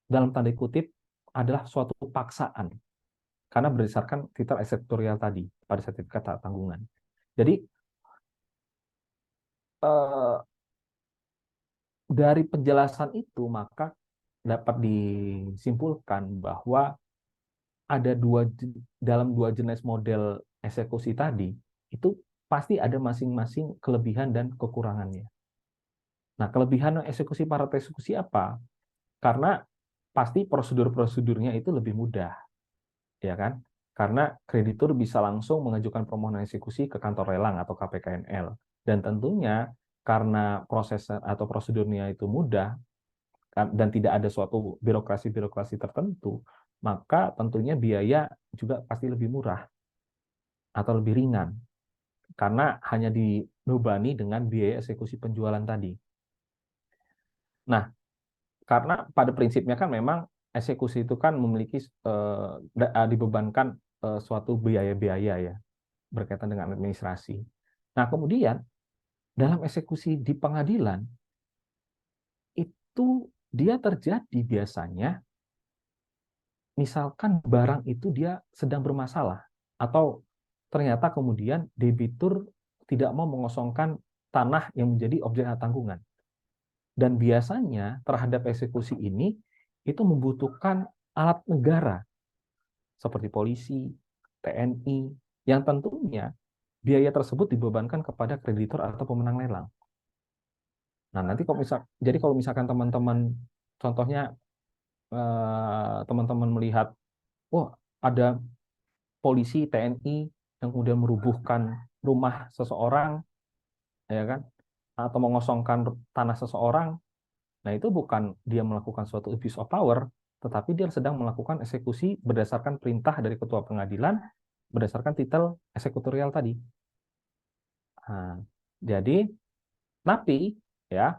dalam tanda kutip adalah suatu paksaan karena berdasarkan titel eksekutorial tadi pada sertifikat tak tanggungan. Jadi dari penjelasan itu maka dapat disimpulkan bahwa ada dalam dua jenis model eksekusi tadi itu pasti ada masing-masing kelebihan dan kekurangannya. Nah, kelebihan eksekusi para eksekusi apa? Karena pasti prosedur-prosedurnya itu lebih mudah, ya kan? Karena kreditur bisa langsung mengajukan permohonan eksekusi ke kantor lelang atau KPKNL. Dan tentunya karena proses atau prosedurnya itu mudah dan tidak ada suatu birokrasi-birokrasi tertentu, maka tentunya biaya juga pasti lebih murah atau lebih ringan karena hanya dibebani dengan biaya eksekusi penjualan tadi. Nah, karena pada prinsipnya kan memang eksekusi itu kan memiliki dibebankan suatu biaya-biaya ya berkaitan dengan administrasi. Nah, kemudian dalam eksekusi di pengadilan itu dia terjadi biasanya misalkan barang itu dia sedang bermasalah atau ternyata kemudian debitur tidak mau mengosongkan tanah yang menjadi objek tanggungan. Dan biasanya terhadap eksekusi ini itu membutuhkan alat negara seperti polisi, TNI, yang tentunya biaya tersebut dibebankan kepada kreditor atau pemenang lelang. Nah, nanti jadi kalau misalkan teman-teman contohnya teman-teman melihat, wah ada polisi, TNI yang kemudian merubuhkan rumah seseorang, ya kan, atau mengosongkan tanah seseorang. Nah, itu bukan dia melakukan suatu abuse of power, tetapi dia sedang melakukan eksekusi berdasarkan perintah dari ketua pengadilan, berdasarkan titel eksekutorial tadi. Nah, jadi, tapi ya,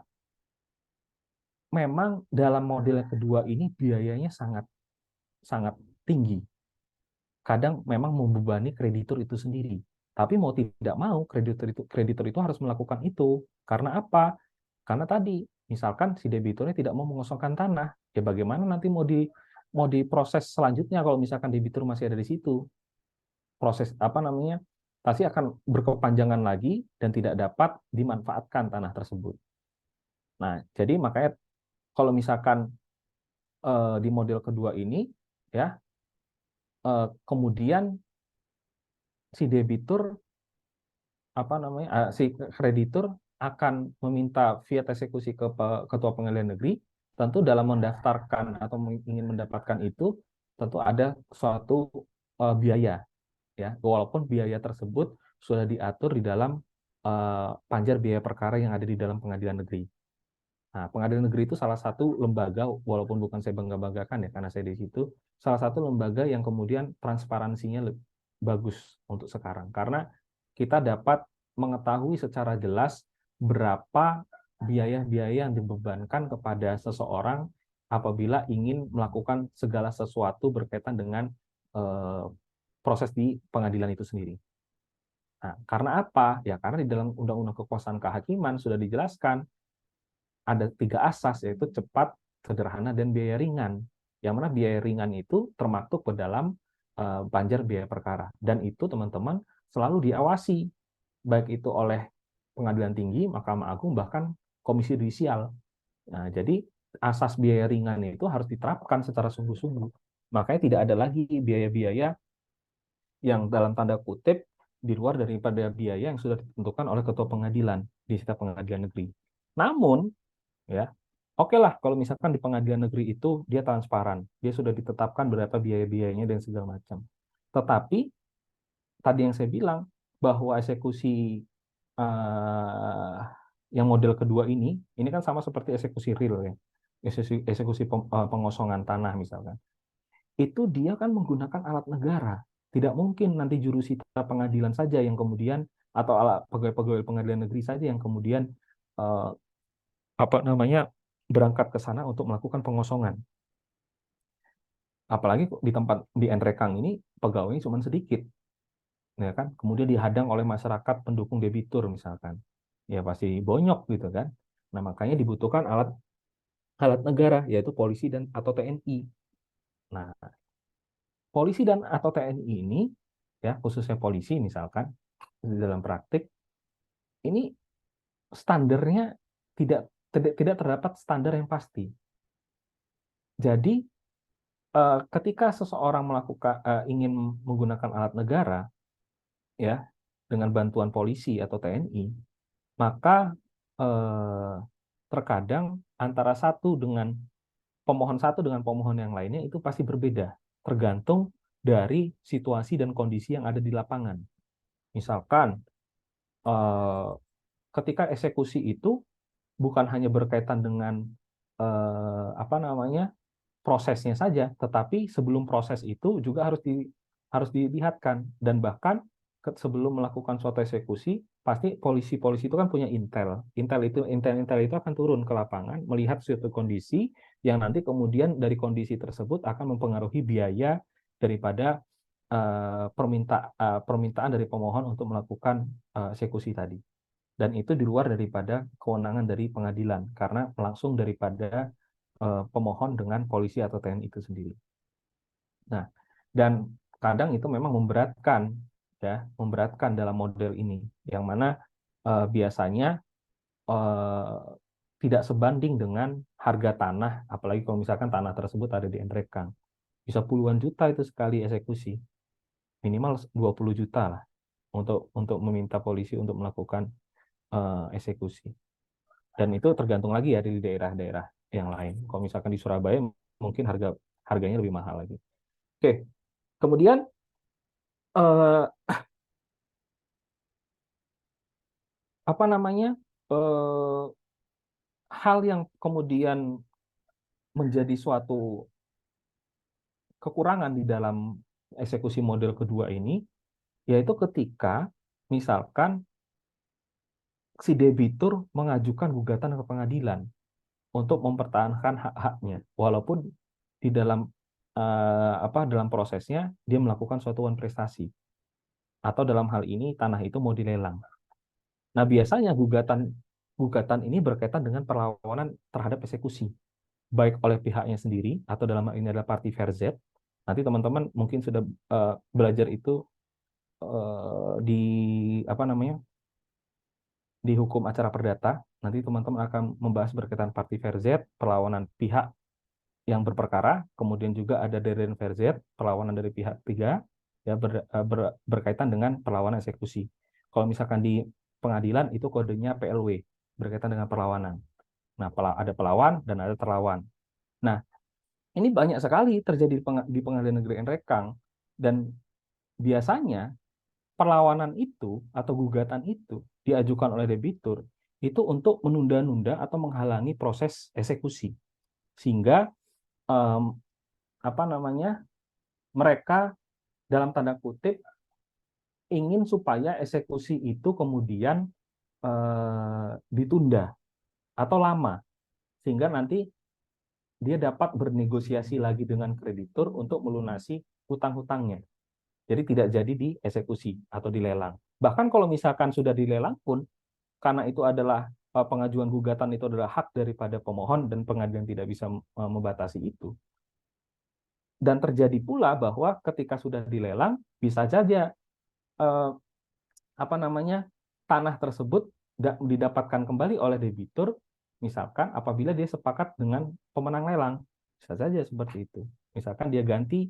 memang dalam model kedua ini biayanya sangat sangat tinggi. Kadang memang membebani kreditur itu sendiri. Tapi mau tidak mau kreditur itu harus melakukan itu. Karena apa? Karena tadi misalkan si debiturnya tidak mau mengosongkan tanah, ya bagaimana nanti mau diproses selanjutnya kalau misalkan debitur masih ada di situ. Proses apa namanya? Pasti akan berkepanjangan lagi dan tidak dapat dimanfaatkan tanah tersebut. Nah, jadi makanya kalau misalkan di model kedua ini ya kemudian si debitur si kreditur akan meminta fiat eksekusi ke ketua pengadilan negeri, tentu dalam mendaftarkan atau ingin mendapatkan itu tentu ada suatu biaya ya, walaupun biaya tersebut sudah diatur di dalam panjar biaya perkara yang ada di dalam pengadilan negeri. Nah, pengadilan negeri itu salah satu lembaga, walaupun bukan saya bangga-banggakan ya, karena saya di situ, salah satu lembaga yang kemudian transparansinya bagus untuk sekarang. Karena kita dapat mengetahui secara jelas berapa biaya-biaya yang dibebankan kepada seseorang apabila ingin melakukan segala sesuatu berkaitan dengan proses di pengadilan itu sendiri. Nah, karena apa? Ya, karena di dalam Undang-Undang Kekuasaan Kehakiman sudah dijelaskan ada 3 asas, yaitu cepat, sederhana, dan biaya ringan. Yang mana biaya ringan itu termaktub ke dalam panjar biaya perkara. Dan itu teman-teman selalu diawasi, baik itu oleh Pengadilan Tinggi, Mahkamah Agung, bahkan Komisi Yudisial. Nah, jadi asas biaya ringan itu harus diterapkan secara sungguh-sungguh. Makanya tidak ada lagi biaya-biaya yang dalam tanda kutip di luar daripada biaya yang sudah ditentukan oleh ketua pengadilan di setiap pengadilan negeri. Namun, ya, oke lah kalau misalkan di pengadilan negeri itu dia transparan, dia sudah ditetapkan berapa biaya-biayanya dan segala macam. Tetapi tadi yang saya bilang bahwa eksekusi yang model kedua ini kan sama seperti eksekusi real ya, eksekusi pengosongan tanah misalkan. Itu dia kan menggunakan alat negara. Tidak mungkin nanti jurusita pengadilan saja yang kemudian, atau alat pegawai-pegawai pengadilan negeri saja yang kemudian eh, apa namanya berangkat ke sana untuk melakukan pengosongan. Apalagi di tempat di Nrekang ini pegawainya cuma sedikit, ya kan? Kemudian dihadang oleh masyarakat pendukung debitur misalkan, ya pasti bonyok gitu kan. Nah makanya dibutuhkan alat alat negara yaitu polisi dan atau TNI. Nah polisi dan atau TNI ini, ya khususnya polisi misalkan di dalam praktik ini standarnya tidak tidak terdapat standar yang pasti. Jadi ketika seseorang melakukan ingin menggunakan alat negara ya dengan bantuan polisi atau TNI, maka eh, terkadang antara satu dengan pemohon yang lainnya itu pasti berbeda, tergantung dari situasi dan kondisi yang ada di lapangan. Misalkan eh, ketika eksekusi itu bukan hanya berkaitan dengan apa namanya prosesnya saja, tetapi sebelum proses itu juga harus dilihatkan, dan bahkan sebelum melakukan suatu eksekusi pasti polisi-polisi itu kan punya intel itu akan turun ke lapangan melihat suatu kondisi yang nanti kemudian dari kondisi tersebut akan mempengaruhi biaya daripada permintaan dari pemohon untuk melakukan eksekusi tadi, dan itu di luar daripada kewenangan dari pengadilan karena langsung daripada pemohon dengan polisi atau TNI itu sendiri. Nah, dan kadang itu memang memberatkan, ya, memberatkan dalam model ini, yang mana biasanya eh, tidak sebanding dengan harga tanah, apalagi kalau misalkan tanah tersebut ada di Nrekang. Bisa puluhan juta itu sekali eksekusi, minimal 20 juta lah untuk meminta polisi untuk melakukan eksekusi. Dan itu tergantung lagi ya di daerah-daerah yang lain. Kalau misalkan di Surabaya mungkin harganya lebih mahal lagi. Oke, kemudian eh, apa namanya eh, hal yang kemudian menjadi suatu kekurangan di dalam eksekusi model kedua ini, yaitu ketika misalkan si debitur mengajukan gugatan ke pengadilan untuk mempertahankan hak-haknya, walaupun di dalam dalam prosesnya dia melakukan suatu prestasi, atau dalam hal ini tanah itu mau dilelang. Nah, biasanya gugatan gugatan ini berkaitan dengan perlawanan terhadap eksekusi, baik oleh pihaknya sendiri atau dalam hal ini adalah parti verzet. Nanti teman-teman mungkin sudah belajar itu di apa namanya di hukum acara perdata. Nanti teman-teman akan membahas berkaitan parti verzet, perlawanan pihak yang berperkara, kemudian juga ada deren verzet, perlawanan dari pihak tiga, ya berkaitan dengan perlawanan eksekusi. Kalau misalkan di pengadilan itu kodenya PLW, berkaitan dengan perlawanan. Nah, ada pelawan dan ada terlawan. Nah, ini banyak sekali terjadi di pengadilan negeri Nrekang, dan biasanya perlawanan itu atau gugatan itu diajukan oleh debitur itu untuk menunda-nunda atau menghalangi proses eksekusi, sehingga um, apa namanya mereka dalam tanda kutip ingin supaya eksekusi itu kemudian ditunda atau lama, sehingga nanti dia dapat bernegosiasi lagi dengan kreditur untuk melunasi hutang-hutangnya. Jadi tidak jadi dieksekusi atau dilelang. Bahkan kalau misalkan sudah dilelang pun, karena itu adalah pengajuan gugatan itu adalah hak daripada pemohon dan pengadilan tidak bisa membatasi itu. Dan terjadi pula bahwa ketika sudah dilelang, bisa saja eh, apa namanya tanah tersebut didapatkan kembali oleh debitur, misalkan apabila dia sepakat dengan pemenang lelang, bisa saja seperti itu. Misalkan dia ganti,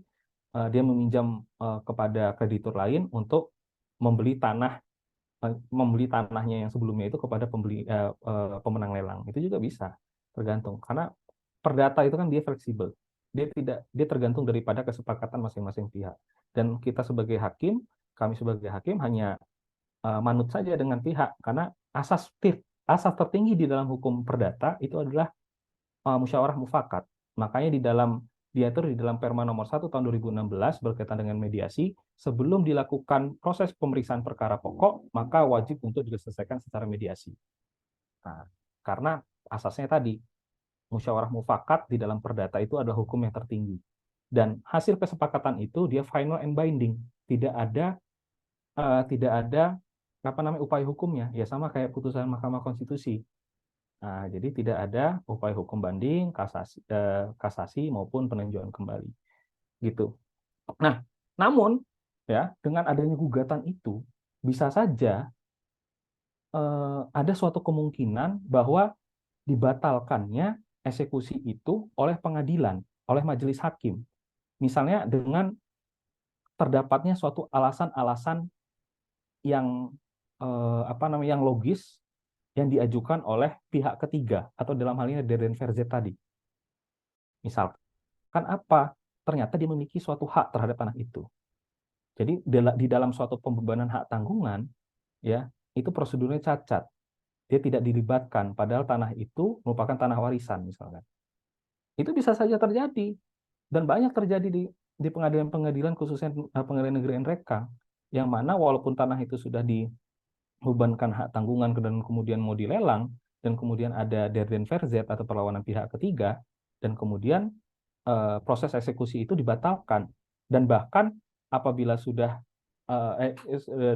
dia meminjam kepada kreditur lain untuk membeli membeli tanahnya yang sebelumnya itu kepada pemenang lelang, itu juga bisa, tergantung, karena perdata itu kan dia fleksibel, dia tergantung daripada kesepakatan masing-masing pihak, dan kita sebagai hakim, kami sebagai hakim hanya manut saja dengan pihak karena asas asas tertinggi di dalam hukum perdata itu adalah musyawarah mufakat. Makanya diatur di dalam Perma nomor 1 tahun 2016 berkaitan dengan mediasi, sebelum dilakukan proses pemeriksaan perkara pokok, maka wajib untuk diselesaikan secara mediasi. Nah, karena asasnya tadi, musyawarah mufakat di dalam perdata itu adalah hukum yang tertinggi. Dan hasil kesepakatan itu dia final and binding. Tidak ada apa namanya upaya hukumnya. Ya sama kayak putusan Mahkamah Konstitusi. Nah, jadi tidak ada upaya hukum banding, kasasi maupun peninjauan kembali. Gitu. Nah, namun ya dengan adanya gugatan itu bisa saja ada suatu kemungkinan bahwa dibatalkannya eksekusi itu oleh pengadilan, oleh majelis hakim. Misalnya dengan terdapatnya suatu alasan-alasan yang yang logis yang diajukan oleh pihak ketiga atau dalam hal ini Deden Verze tadi. Misalkan apa? Ternyata dia memiliki suatu hak terhadap tanah itu. Jadi di dalam suatu pembebanan hak tanggungan, ya itu prosedurnya cacat. Dia tidak dilibatkan, padahal tanah itu merupakan tanah warisan misalkan. Itu bisa saja terjadi dan banyak terjadi di pengadilan-pengadilan khususnya pengadilan negeri NRK, yang mana walaupun tanah itu sudah dibebankan hak tanggungan dan kemudian mau dilelang dan kemudian ada derden verzet atau perlawanan pihak ketiga dan kemudian proses eksekusi itu dibatalkan dan bahkan apabila sudah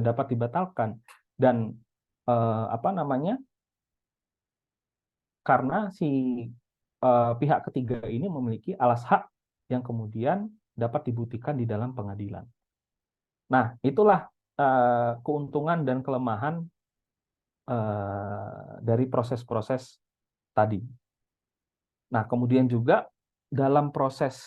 dapat dibatalkan dan karena si pihak ketiga ini memiliki alas hak yang kemudian dapat dibuktikan di dalam pengadilan. Nah, itulah keuntungan dan kelemahan dari proses-proses tadi. Nah, kemudian juga dalam proses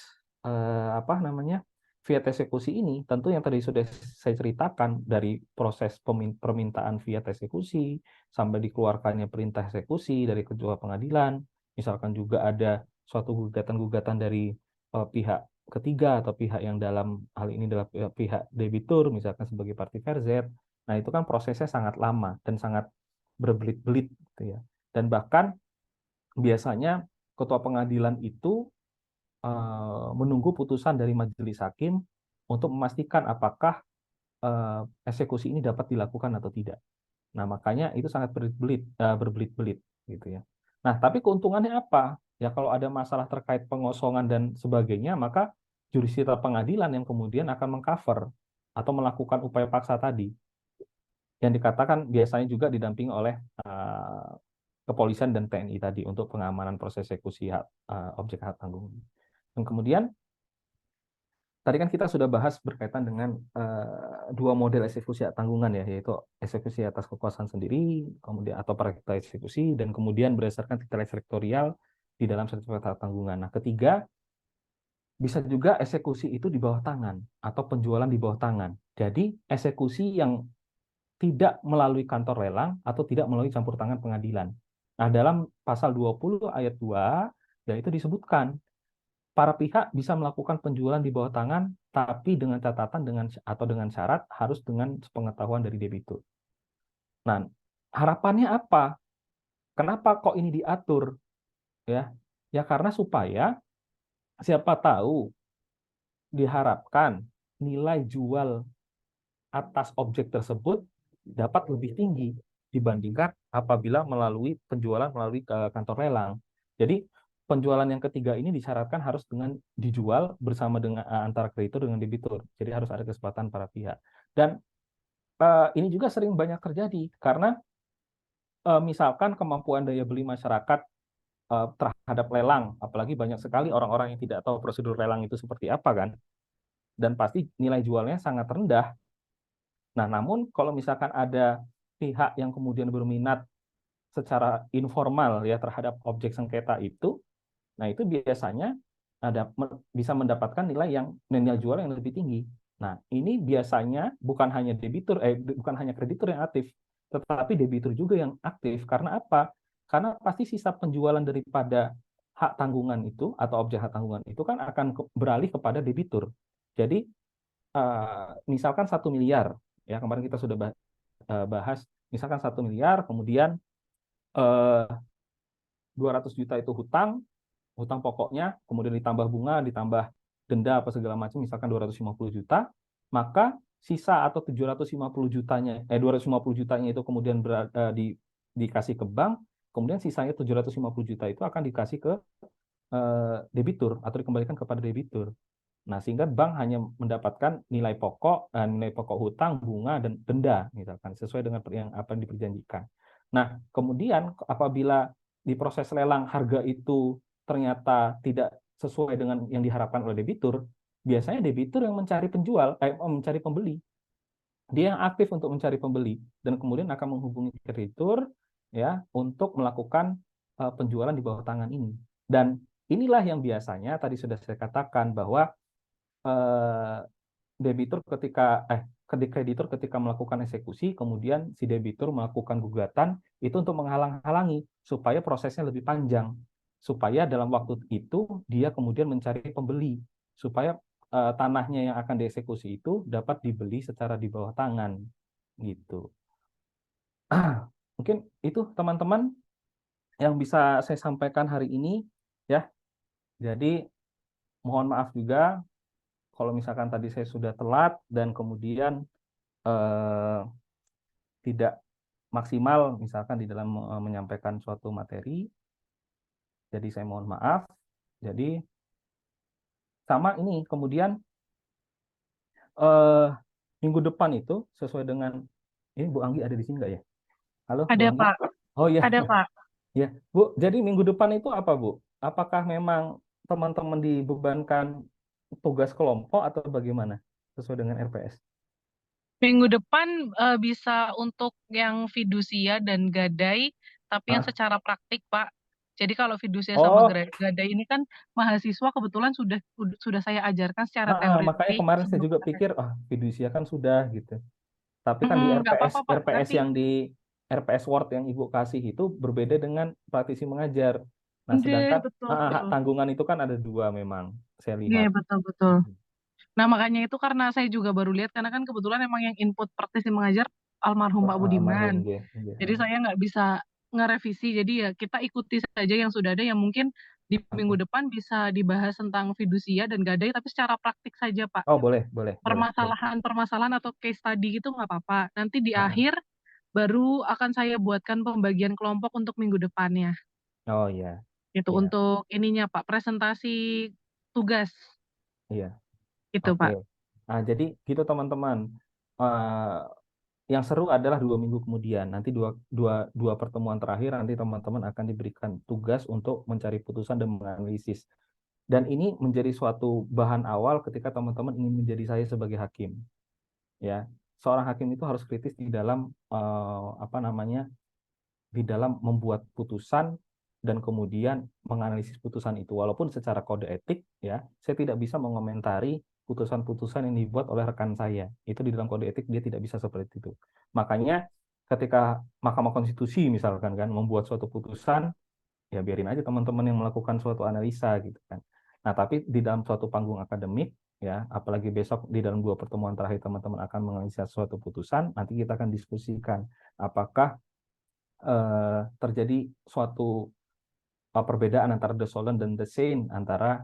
fiat eksekusi ini, tentu yang tadi sudah saya ceritakan dari proses permintaan fiat eksekusi sampai dikeluarkannya perintah eksekusi dari ketua pengadilan, misalkan juga ada suatu gugatan-gugatan dari pihak ketiga atau pihak yang dalam hal ini adalah pihak debitur, misalkan sebagai parti verzet. Nah, itu kan prosesnya sangat lama dan sangat berbelit-belit gitu ya. Dan bahkan biasanya ketua pengadilan itu menunggu putusan dari majelis hakim untuk memastikan apakah eksekusi ini dapat dilakukan atau tidak. Nah, makanya itu sangat berbelit-belit gitu ya. Nah, tapi keuntungannya apa? Ya kalau ada masalah terkait pengosongan dan sebagainya, maka jurisdiksi pengadilan yang kemudian akan mengcover atau melakukan upaya paksa tadi yang dikatakan biasanya juga didampingi oleh kepolisian dan TNI tadi untuk pengamanan proses eksekusi objek hak tanggungan. Dan kemudian tadi kan kita sudah bahas berkaitan dengan dua model eksekusi hak tanggungan ya, yaitu eksekusi atas kekuasaan sendiri, kemudian atau praktek eksekusi, dan kemudian berdasarkan titel sektorial di dalam sertifikat hak tanggungan. Nah, ketiga, bisa juga eksekusi itu di bawah tangan atau penjualan di bawah tangan. Jadi eksekusi yang tidak melalui kantor lelang atau tidak melalui campur tangan pengadilan. Nah, dalam pasal 20 ayat 2, ya itu disebutkan para pihak bisa melakukan penjualan di bawah tangan, tapi dengan catatan dengan syarat harus dengan sepengetahuan dari debitur. Nah, harapannya apa? Kenapa kok ini diatur? Ya, ya karena supaya siapa tahu diharapkan nilai jual atas objek tersebut dapat lebih tinggi dibandingkan apabila penjualan melalui kantor lelang. Jadi penjualan yang ketiga ini disyaratkan harus dengan dijual bersama dengan antara kreditur dengan debitur. Jadi harus ada kesepakatan para pihak. Dan ini juga sering banyak terjadi karena misalkan kemampuan daya beli masyarakat terhadap lelang, apalagi banyak sekali orang-orang yang tidak tahu prosedur lelang itu seperti apa kan, dan pasti nilai jualnya sangat rendah. Nah, namun kalau misalkan ada pihak yang kemudian berminat secara informal ya terhadap objek sengketa itu, nah itu biasanya bisa mendapatkan nilai jual yang lebih tinggi. Nah, ini biasanya bukan hanya kreditur yang aktif, tetapi debitur juga yang aktif. Karena apa? Karena pasti sisa penjualan daripada hak tanggungan itu atau objek hak tanggungan itu kan akan beralih kepada debitur. Jadi misalkan 1 miliar, ya kemarin kita sudah bahas, misalkan 1 miliar, kemudian eh, 200 juta itu hutang pokoknya, kemudian ditambah bunga, ditambah denda apa segala macam, misalkan 250 juta, maka sisa atau 750 jutanya, 250 jutanya itu kemudian dikasih ke bank, kemudian sisanya 750 juta itu akan dikasih ke debitur atau dikembalikan kepada debitur. Nah, sehingga bank hanya mendapatkan nilai pokok hutang, bunga, dan denda, misalkan, sesuai dengan yang apa yang diperjanjikan. Nah, kemudian apabila di proses lelang harga itu ternyata tidak sesuai dengan yang diharapkan oleh debitur, biasanya debitur yang mencari pembeli. Dia yang aktif untuk mencari pembeli dan kemudian akan menghubungi kreditur ya untuk melakukan penjualan di bawah tangan ini. Dan inilah yang biasanya tadi sudah saya katakan bahwa eh, debitur kreditur ketika melakukan eksekusi, kemudian si debitur melakukan gugatan itu untuk menghalang-halangi supaya prosesnya lebih panjang, supaya dalam waktu itu dia kemudian mencari pembeli, supaya tanahnya yang akan dieksekusi itu dapat dibeli secara di bawah tangan, gitu. Mungkin itu teman-teman yang bisa saya sampaikan hari ini, ya. Jadi mohon maaf juga kalau misalkan tadi saya sudah telat dan kemudian eh, tidak maksimal misalkan di dalam menyampaikan suatu materi. Jadi saya mohon maaf. Jadi sama ini kemudian eh, minggu depan itu sesuai dengan ini Bu Anggi ada di sini nggak ya? Halo Bu Ada, Anggi. Pak. Oh ya, Ada, Pak. ya Bu. Jadi minggu depan itu apa Bu? Apakah memang teman-teman dibebankan tugas kelompok atau bagaimana? Sesuai dengan RPS. Minggu depan bisa untuk yang fidusia dan gadai, tapi yang Ah, secara praktik, Pak. Jadi kalau fidusia sama oh, gadai ini kan mahasiswa kebetulan sudah saya ajarkan secara makanya teoritik kemarin saya sebelum juga kita tes. pikir, fidusia kan sudah gitu. Tapi kan di Nggak RPS apa-apa, Pak. RPS Nanti, yang di RPS Word yang Ibu kasih itu berbeda dengan praktisi mengajar. Nah, sedangkan betul. hak tanggungan itu kan ada dua memang, saya Iya, lihat. betul-betul. Nah, makanya itu karena saya juga baru lihat, karena kan kebetulan emang yang input praktisi mengajar almarhum Pak Almarhum Budiman. nggih, nggih. Jadi saya nggak bisa ngerevisi, jadi ya kita ikuti saja yang sudah ada, yang mungkin di minggu Oke. depan bisa dibahas tentang fidusia dan gadai, tapi secara praktik saja, Pak. Oh, boleh, boleh, boleh, boleh. Permasalahan-permasalahan atau case study gitu nggak apa-apa. Nanti di Heeh. akhir baru akan saya buatkan pembagian kelompok untuk minggu depannya. Oh iya, Itu iya, untuk ininya, Pak, presentasi tugas. iya. Itu, Oke. Pak. Nah, jadi gitu teman-teman. Eh, yang seru adalah 2 minggu kemudian. Nanti dua, dua, dua pertemuan terakhir nanti teman-teman akan diberikan tugas untuk mencari putusan dan menganalisis. Dan ini menjadi suatu bahan awal ketika teman-teman ingin menjadi saya sebagai hakim. Ya, seorang hakim itu harus kritis di dalam apa namanya, di dalam membuat putusan dan kemudian menganalisis putusan itu. Walaupun secara kode etik, ya, saya tidak bisa mengomentari putusan-putusan yang dibuat oleh rekan saya. Itu di dalam kode etik dia tidak bisa seperti itu. Makanya ketika Mahkamah Konstitusi misalkan kan membuat suatu putusan, ya biarin aja teman-teman yang melakukan suatu analisa gitu kan. Nah, tapi di dalam suatu panggung akademik ya, apalagi besok di dalam 2 pertemuan terakhir teman-teman akan menganalisa suatu putusan, nanti kita akan diskusikan apakah terjadi suatu perbedaan antara the solent dan the sane antara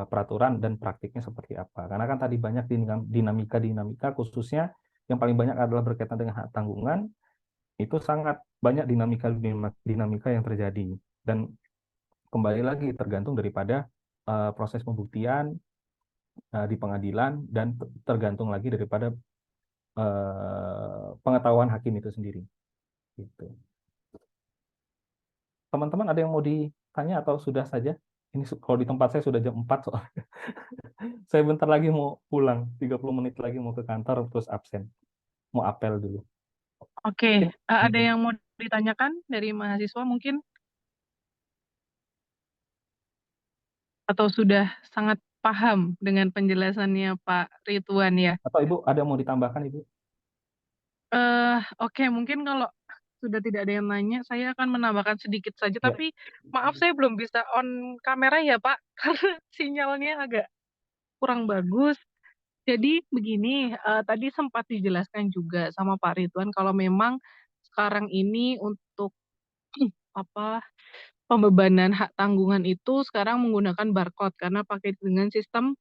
peraturan dan praktiknya seperti apa. Karena kan tadi banyak dinamika-dinamika khususnya yang paling banyak adalah berkaitan dengan hak tanggungan, itu sangat banyak dinamika yang terjadi. Dan kembali lagi tergantung daripada proses pembuktian di pengadilan dan tergantung lagi daripada pengetahuan hakim itu sendiri. Gitu. Teman-teman ada yang mau ditanya atau sudah saja? Ini kalau di tempat saya sudah jam 4 soal. Saya bentar lagi mau pulang, 30 menit lagi mau ke kantor terus absen. Mau apel dulu. Oke, Mungkin ada hmm, yang mau ditanyakan dari mahasiswa mungkin? Atau sudah sangat paham dengan penjelasannya Pak Ridwan ya? atau Ibu ada yang mau ditambahkan Ibu? Oke, mungkin kalau sudah tidak ada yang nanya, saya akan menambahkan sedikit saja. Ya. Tapi maaf saya belum bisa on kamera ya Pak, karena sinyalnya agak kurang bagus. Jadi begini, tadi sempat dijelaskan juga sama Pak Ridwan kalau memang sekarang ini untuk apa pembebanan hak tanggungan itu sekarang menggunakan barcode karena pakai dengan sistem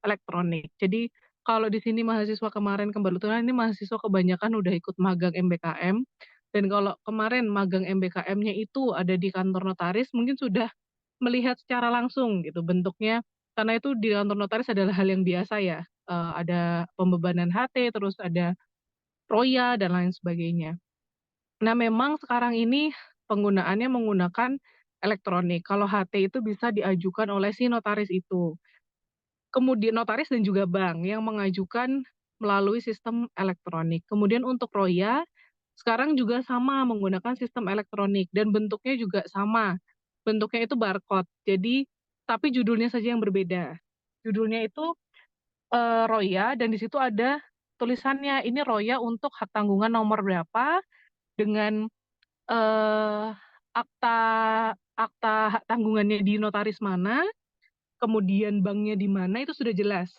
elektronik. Jadi kalau di sini mahasiswa kemarin kebetulan ini mahasiswa kebanyakan udah ikut magang MBKM, dan kalau kemarin magang MBKM-nya itu ada di kantor notaris mungkin sudah melihat secara langsung gitu bentuknya, karena itu di kantor notaris adalah hal yang biasa ya. Ada pembebanan HT, terus ada roya dan lain sebagainya. Nah, memang sekarang ini penggunaannya menggunakan elektronik. Kalau HT itu bisa diajukan oleh si notaris itu. Kemudian notaris dan juga bank yang mengajukan melalui sistem elektronik. Kemudian untuk roya, sekarang juga sama menggunakan sistem elektronik dan bentuknya juga sama. Bentuknya itu barcode. Jadi, tapi judulnya saja yang berbeda. Judulnya itu roya dan di situ ada tulisannya ini roya untuk hak tanggungan nomor berapa dengan eh, akta akta hak tanggungannya di notaris mana, kemudian banknya di mana itu sudah jelas.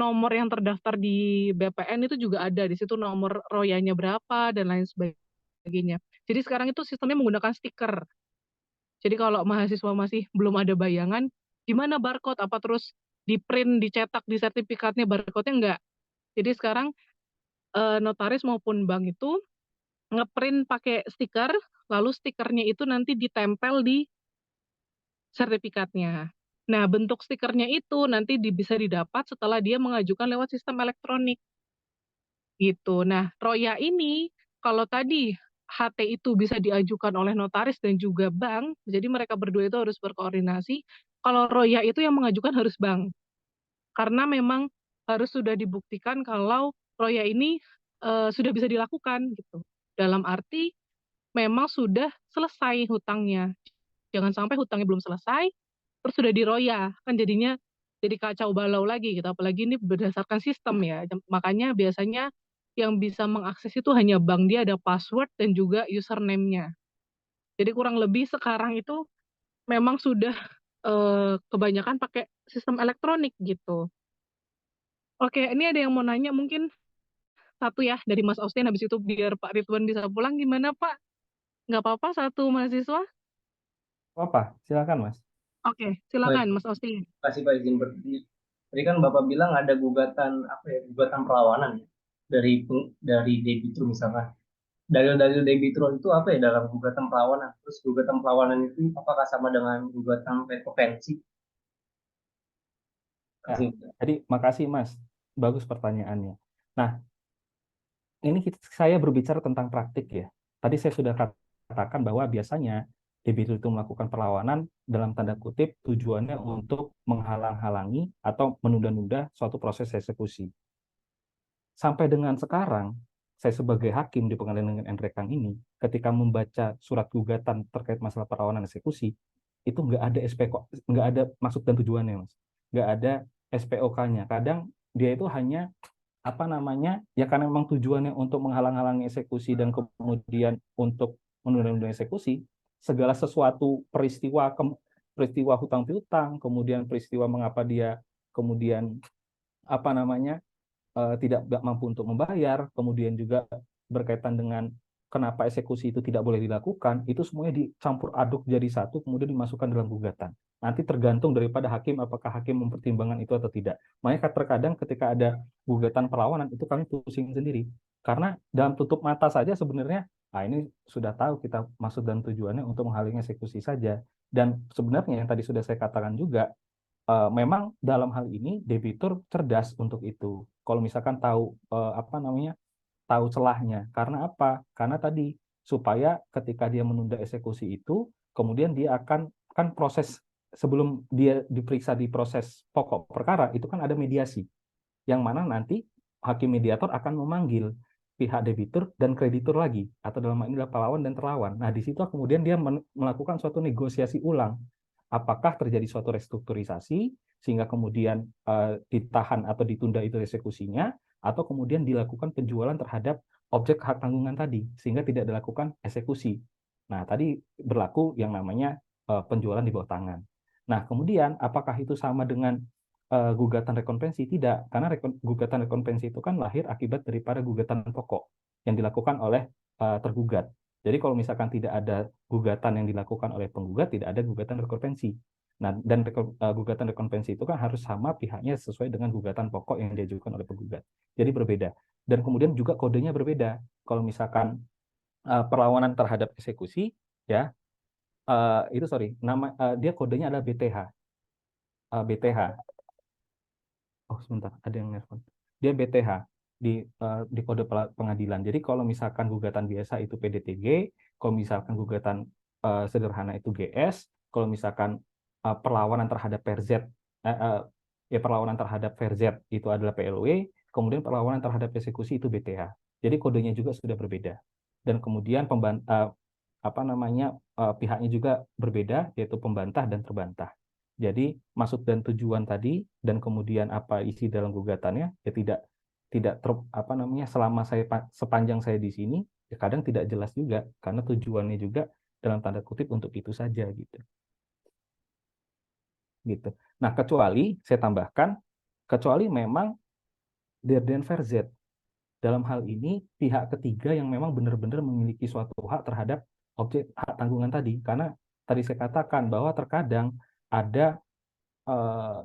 Nomor yang terdaftar di BPN itu juga ada di situ nomor royanya berapa dan lain sebagainya. Jadi sekarang itu sistemnya menggunakan stiker. Jadi kalau mahasiswa masih belum ada bayangan, gimana barcode apa terus di print, dicetak di sertifikatnya barcode-nya enggak. Jadi sekarang notaris maupun bank itu ngeprint pakai stiker, lalu stikernya itu nanti ditempel di sertifikatnya. Nah, bentuk stikernya itu nanti bisa didapat setelah dia mengajukan lewat sistem elektronik gitu. Nah, Roya ini kalau tadi HT itu bisa diajukan oleh notaris dan juga bank, jadi mereka berdua itu harus berkoordinasi. Kalau Roya itu yang mengajukan harus bank, karena memang harus sudah dibuktikan kalau Roya ini sudah bisa dilakukan gitu. Dalam arti memang sudah selesai hutangnya. Jangan sampai hutangnya belum selesai, terus sudah diroya, kan jadinya jadi kacau balau lagi gitu. Apalagi ini berdasarkan sistem ya. Makanya biasanya yang bisa mengakses itu hanya bank, dia ada password dan juga username-nya. Jadi kurang lebih sekarang itu memang sudah kebanyakan pakai sistem elektronik gitu. Oke, ini ada yang mau nanya mungkin satu ya dari Mas Austin, habis itu biar Pak Ridwan bisa pulang. Gimana Pak? Nggak apa-apa satu mahasiswa? Apa? Silakan, Mas. Oke, Baik, silakan Mas Austin. kasih Pak izin bertanya. Tadi kan Bapak bilang ada gugatan apa ya, gugatan perlawanan ya dari debitur misalkan. Dalil-dalil debitur itu apa ya dalam gugatan perlawanan? Terus gugatan perlawanan itu apakah sama dengan gugatan rekovensi? Ya, Kasih. jadi makasih, Mas. Bagus pertanyaannya. Nah, ini saya berbicara tentang praktik ya. Tadi saya sudah katakan bahwa biasanya debitur itu melakukan perlawanan dalam tanda kutip tujuannya untuk menghalang-halangi atau menunda-nunda suatu proses eksekusi. Sampai dengan sekarang, saya sebagai hakim di pengadilan negeri Nrekang ini, ketika membaca surat gugatan terkait masalah perlawanan eksekusi, itu nggak ada SPK, nggak ada maksud dan tujuannya, Mas. Nggak ada SPOK-nya. Kadang dia itu hanya apa namanya, ya karena memang tujuannya untuk menghalang-halangi eksekusi dan kemudian untuk menunda-nunda eksekusi, segala sesuatu peristiwa hutang piutang, kemudian peristiwa mengapa dia kemudian apa namanya tidak mampu untuk membayar, kemudian juga berkaitan dengan kenapa eksekusi itu tidak boleh dilakukan, itu semuanya dicampur aduk jadi satu, kemudian dimasukkan dalam gugatan. Nanti tergantung daripada hakim, apakah hakim mempertimbangkan itu atau tidak. Makanya terkadang ketika ada gugatan perlawanan, itu kami pusing sendiri. Karena dalam tutup mata saja sebenarnya, ini sudah tahu kita maksud dan tujuannya untuk menghalangi eksekusi saja. Dan sebenarnya yang tadi sudah saya katakan juga, memang dalam hal ini debitur cerdas untuk itu. Kalau misalkan tahu apa namanya, tahu celahnya. Karena apa? Karena tadi supaya ketika dia menunda eksekusi itu, kemudian dia akan kan proses sebelum dia diperiksa di proses pokok perkara itu kan ada mediasi, yang mana nanti hakim mediator akan memanggil pihak debitur dan kreditur lagi, atau dalam hal ini adalah pahlawan dan terlawan. Nah, di situ kemudian dia melakukan suatu negosiasi ulang. Apakah terjadi suatu restrukturisasi sehingga kemudian ditahan atau ditunda itu eksekusinya, atau kemudian dilakukan penjualan terhadap objek hak tanggungan tadi sehingga tidak dilakukan eksekusi. Nah, tadi berlaku yang namanya penjualan di bawah tangan. Nah, kemudian apakah itu sama dengan gugatan rekonvensi? Tidak, karena gugatan rekonvensi itu kan lahir akibat daripada gugatan pokok yang dilakukan oleh tergugat. Jadi kalau misalkan tidak ada gugatan yang dilakukan oleh penggugat, tidak ada gugatan rekurrensi. Nah, dan gugatan rekurrensi itu kan harus sama pihaknya sesuai dengan gugatan pokok yang diajukan oleh penggugat. Jadi berbeda. Dan kemudian juga kodenya berbeda. Kalau misalkan perlawanan terhadap eksekusi, ya itu dia kodenya adalah BTH. BTH. Oh sebentar, ada yang nelfon. Dia BTH di kode pengadilan. Jadi kalau misalkan gugatan biasa itu PDTG, kalau misalkan gugatan sederhana itu GS, kalau misalkan perlawanan terhadap PRZ, perlawanan terhadap VRZ itu adalah PLW, kemudian perlawanan terhadap eksekusi itu BTH. Jadi kodenya juga sudah berbeda. Dan kemudian pihaknya juga berbeda, yaitu pembantah dan terbantah. Jadi maksud dan tujuan tadi dan kemudian apa isi dalam gugatannya ya selama sepanjang saya di sini ya kadang tidak jelas juga karena tujuannya juga dalam tanda kutip untuk itu saja gitu. Nah, kecuali saya tambahkan kecuali memang der den verzet. Dalam hal ini pihak ketiga yang memang benar-benar memiliki suatu hak terhadap objek hak tanggungan tadi karena tadi saya katakan bahwa terkadang ada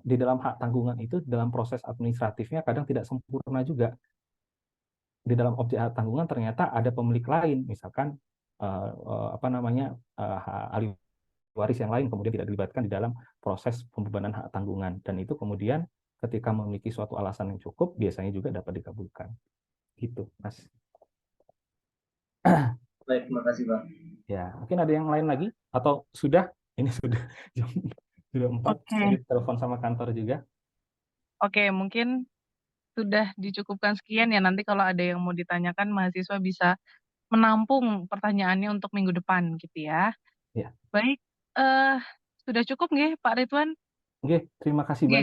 di dalam hak tanggungan itu dalam proses administratifnya kadang tidak sempurna juga. Di dalam objek hak tanggungan ternyata ada pemilik lain, misalkan ahli waris yang lain kemudian tidak dilibatkan di dalam proses pembebanan hak tanggungan dan itu kemudian ketika memiliki suatu alasan yang cukup biasanya juga dapat dikabulkan. Gitu, Mas. Baik, terima kasih, Pak. Ya, mungkin ada yang lain lagi atau sudah? Ini sudah jam 4. Saya telepon sama kantor juga. Oke, mungkin sudah dicukupkan sekian ya. Nanti kalau ada yang mau ditanyakan, mahasiswa bisa menampung pertanyaannya untuk minggu depan gitu ya. Ya. Baik, sudah cukup nggih Pak Ridwan? Oke, terima kasih banyak.